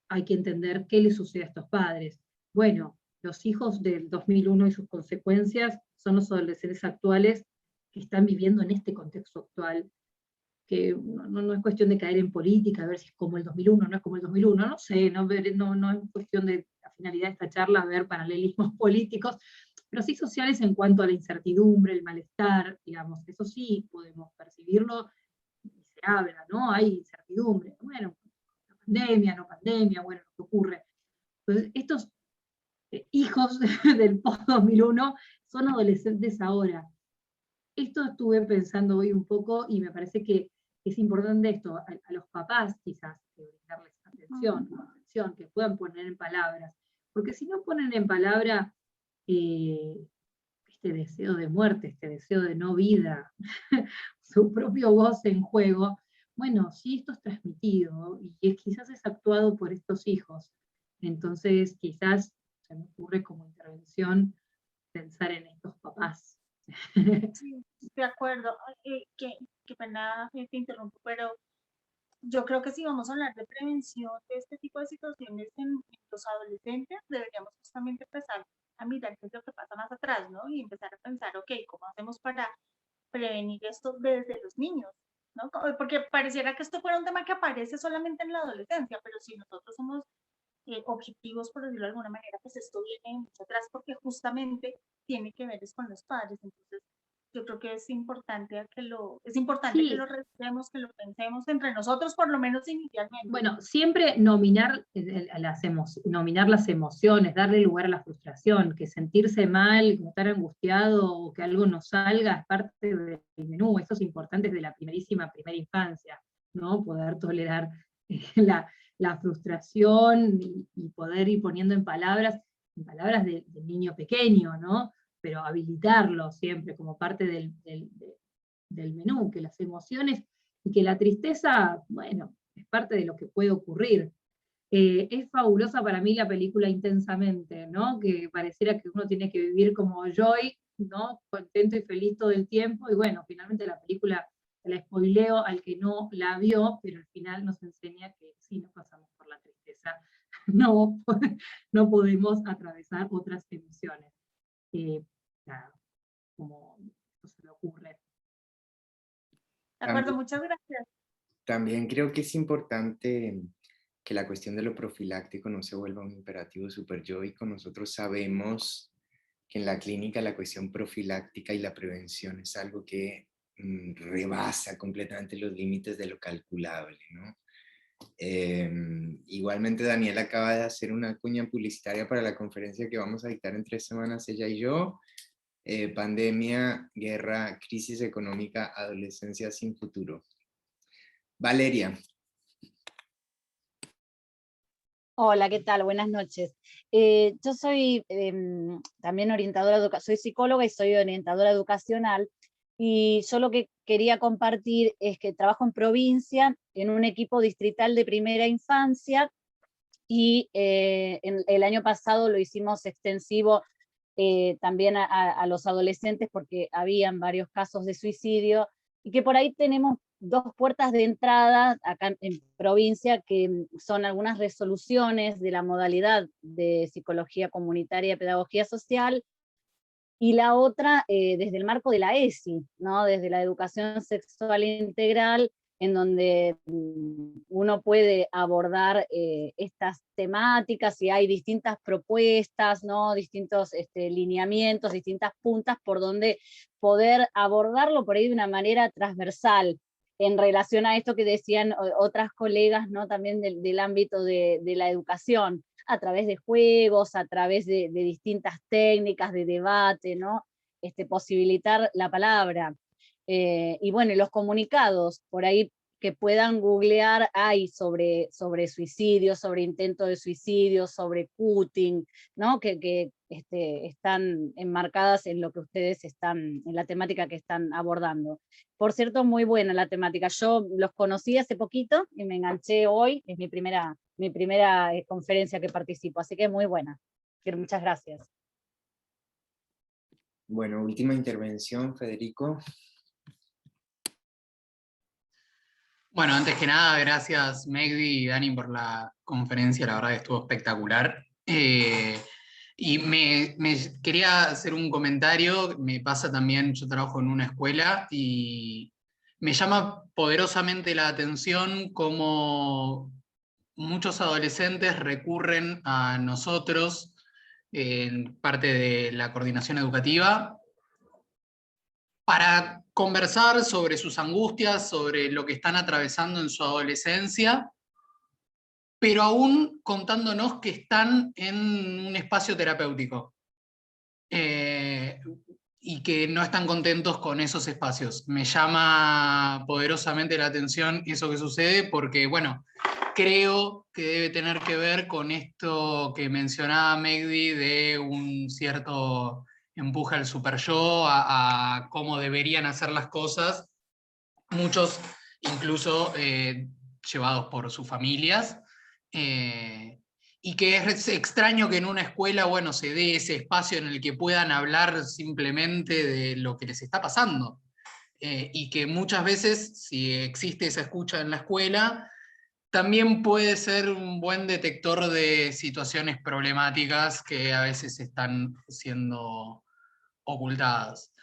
hay que entender qué le sucede a estos padres. Bueno, los hijos del 2001 y sus consecuencias son los adolescentes actuales que están viviendo en este contexto actual, que no es cuestión de caer en política, a ver si es como el 2001, no es como el 2001, no sé, no es cuestión de la finalidad de esta charla ver paralelismos políticos, pero sí sociales en cuanto a la incertidumbre, el malestar, digamos, eso sí podemos percibirlo, y se habla, ¿no? Hay incertidumbre, bueno, pandemia, no pandemia, bueno, lo que ocurre. Entonces, estos hijos del post-2001 son adolescentes ahora. Esto estuve pensando hoy un poco y me parece que es importante esto, a los papás quizás, darles atención, que puedan poner en palabras, porque si no ponen en palabra este deseo de muerte, este deseo de no vida, su propio voz en juego, bueno, si esto es transmitido y quizás es actuado por estos hijos, entonces quizás se me ocurre como intervención pensar en estos papás. Sí, de acuerdo. Qué pena te interrumpo, pero yo creo que si vamos a hablar de prevención de este tipo de situaciones en los adolescentes, deberíamos justamente empezar a mirar qué es lo que pasa más atrás, ¿no? Y empezar a pensar, ok, ¿cómo hacemos para prevenir esto desde los niños? ¿No? Porque pareciera que esto fuera un tema que aparece solamente en la adolescencia, pero si nosotros somos objetivos, por decirlo de alguna manera, pues esto viene mucho atrás porque justamente tiene que ver con los padres. Entonces, yo creo que es importante que lo revisemos, que lo pensemos entre nosotros, por lo menos inicialmente. Bueno, siempre nominar las emociones, darle lugar a la frustración, que sentirse mal, estar angustiado o que algo no salga es parte del menú. Eso es importante desde la primera infancia, ¿no? Poder tolerar la frustración y poder ir poniendo en palabras del niño pequeño, ¿no? Pero habilitarlo siempre como parte del menú, que las emociones y que la tristeza, bueno, es parte de lo que puede ocurrir. Es fabulosa para mí la película Intensamente, ¿no? Que pareciera que uno tiene que vivir como Joy, ¿no? Contento y feliz todo el tiempo, y bueno, finalmente la película, la spoileo al que no la vio, pero al final nos enseña que sí nos pasamos por la tristeza, no podemos atravesar otras emociones. Nada, como se me ocurre. De acuerdo, muchas gracias. También creo que es importante que la cuestión de lo profiláctico no se vuelva un imperativo superyoico. Nosotros sabemos que en la clínica la cuestión profiláctica y la prevención es algo que rebasa completamente los límites de lo calculable, ¿no? Igualmente Daniela acaba de hacer una cuña publicitaria para la conferencia que vamos a dictar en 3 semanas, ella y yo. Pandemia, guerra, crisis económica, adolescencia sin futuro. Valeria. Hola, ¿qué tal? Buenas noches. Yo soy también orientadora, soy psicóloga y soy orientadora educacional, y yo lo que quería compartir es que trabajo en provincia, en un equipo distrital de primera infancia, y el año pasado lo hicimos extensivo también a los adolescentes, porque habían varios casos de suicidio, y que por ahí tenemos dos puertas de entrada acá en provincia, que son algunas resoluciones de la modalidad de psicología comunitaria y pedagogía social, y la otra desde el marco de la ESI, ¿no? Desde la educación sexual integral, en donde uno puede abordar estas temáticas, y hay distintas propuestas, ¿no? Distintos lineamientos, distintas puntas por donde poder abordarlo por ahí de una manera transversal, en relación a esto que decían otras colegas, ¿no? También del ámbito de la educación, a través de juegos, a través de distintas técnicas de debate, ¿no? Posibilitar la palabra. Y bueno, y los comunicados, por ahí que puedan googlear, hay sobre suicidio, sobre intento de suicidio, sobre cutting, ¿no? Que están enmarcadas en lo que ustedes están, en la temática que están abordando. Por cierto, muy buena la temática. Yo los conocí hace poquito y me enganché hoy, es mi primera conferencia que participo, así que muy buena. Muchas gracias. Bueno, última intervención, Federico. Bueno, antes que nada, gracias Megdi y Dani por la conferencia, la verdad que estuvo espectacular. Y me quería hacer un comentario, me pasa también, yo trabajo en una escuela y me llama poderosamente la atención cómo muchos adolescentes recurren a nosotros, en parte de la coordinación educativa, para conversar sobre sus angustias, sobre lo que están atravesando en su adolescencia, pero aún contándonos que están en un espacio terapéutico y que no están contentos con esos espacios. Me llama poderosamente la atención eso que sucede porque, bueno, creo que debe tener que ver con esto que mencionaba Megdi de un cierto empuje al super yo, a cómo deberían hacer las cosas, muchos incluso llevados por sus familias, y que es extraño que en una escuela, bueno, se dé ese espacio en el que puedan hablar simplemente de lo que les está pasando, y que muchas veces, si existe esa escucha en la escuela, también puede ser un buen detector de situaciones problemáticas que a veces están siendo ocultadas.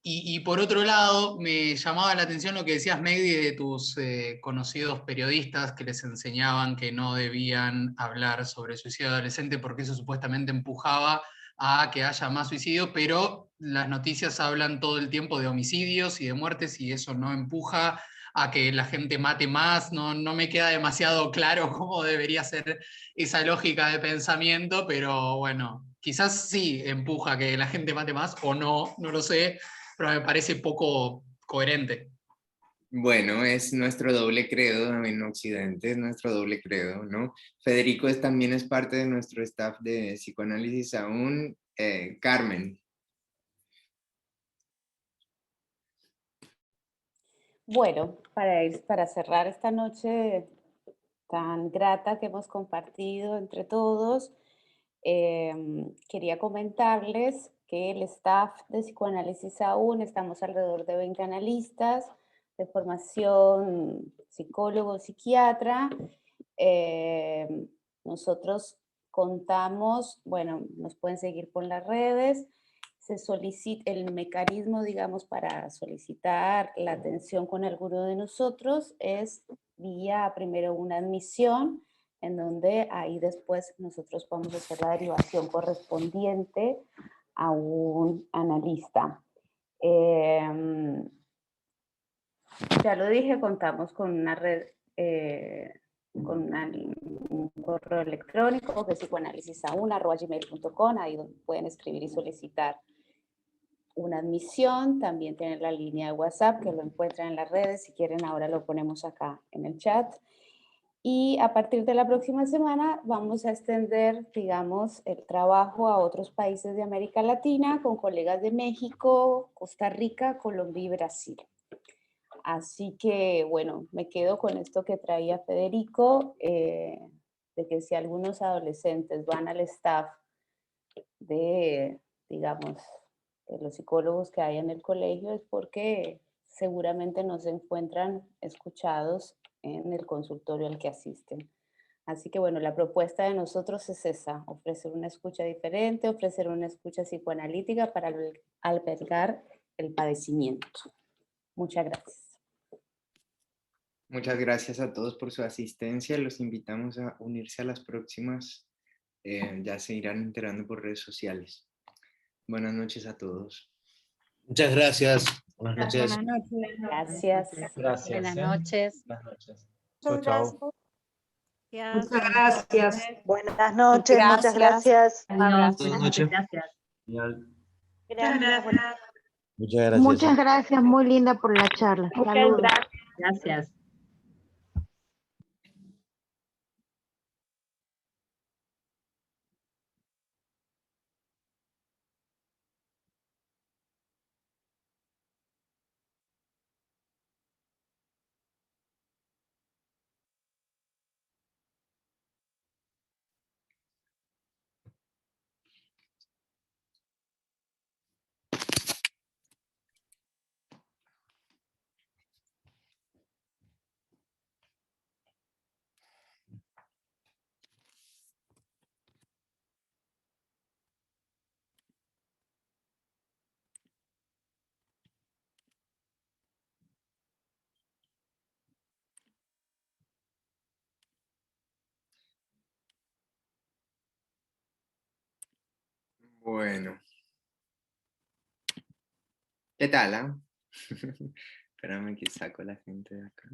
Y por otro lado, me llamaba la atención lo que decías, Megdi, de tus conocidos periodistas que les enseñaban que no debían hablar sobre suicidio adolescente porque eso supuestamente empujaba a que haya más suicidio, pero las noticias hablan todo el tiempo de homicidios y de muertes y eso no empuja a que la gente mate más. No me queda demasiado claro cómo debería ser esa lógica de pensamiento, pero bueno, quizás sí empuja a que la gente mate más o no, no lo sé, pero me parece poco coherente. Bueno, es nuestro doble credo en Occidente, es nuestro doble credo, ¿no? Federico también es parte de nuestro staff de psicoanálisis aún. Carmen. Bueno, para cerrar esta noche tan grata que hemos compartido entre todos, quería comentarles que el staff de psicoanálisis aún, estamos alrededor de 20 analistas de formación psicólogo, psiquiatra. Nosotros contamos, bueno, nos pueden seguir por las redes, se solicita el mecanismo, digamos, para solicitar la atención con alguno de nosotros es vía primero una admisión, en donde ahí después nosotros vamos a hacer la derivación correspondiente a un analista. Ya lo dije, contamos con una red, con un correo electrónico que es psicoanalisisaun@gmail.com, ahí donde pueden escribir y solicitar una admisión. También tienen la línea de WhatsApp que lo encuentran en las redes, si quieren ahora lo ponemos acá en el chat. Y a partir de la próxima semana vamos a extender, digamos, el trabajo a otros países de América Latina con colegas de México, Costa Rica, Colombia y Brasil. Así que, bueno, me quedo con esto que traía Federico, de que si algunos adolescentes van al staff de, digamos, de los psicólogos que hay en el colegio, es porque seguramente no se encuentran escuchados en el consultorio al que asisten. Así que bueno, la propuesta de nosotros es esa, ofrecer una escucha diferente, ofrecer una escucha psicoanalítica para albergar el padecimiento. Muchas gracias. Muchas gracias a todos por su asistencia. Los invitamos a unirse a las próximas. Ya se irán enterando por redes sociales. Buenas noches a todos. Muchas gracias. Buenas noches. Buenas noches. Gracias. Gracias. Buenas noches. Buenas noches. Muchas Chau, chau. gracias. Muchas gracias. Buenas noches, muchas gracias. Adiós. Buenas noches. Gracias. Genial. Gracias. Muchas gracias. Muchas gracias, muy linda por la charla. Muchas Saludos. Gracias. Bueno. ¿Qué tal, ah? Espérame que saco a la gente de acá.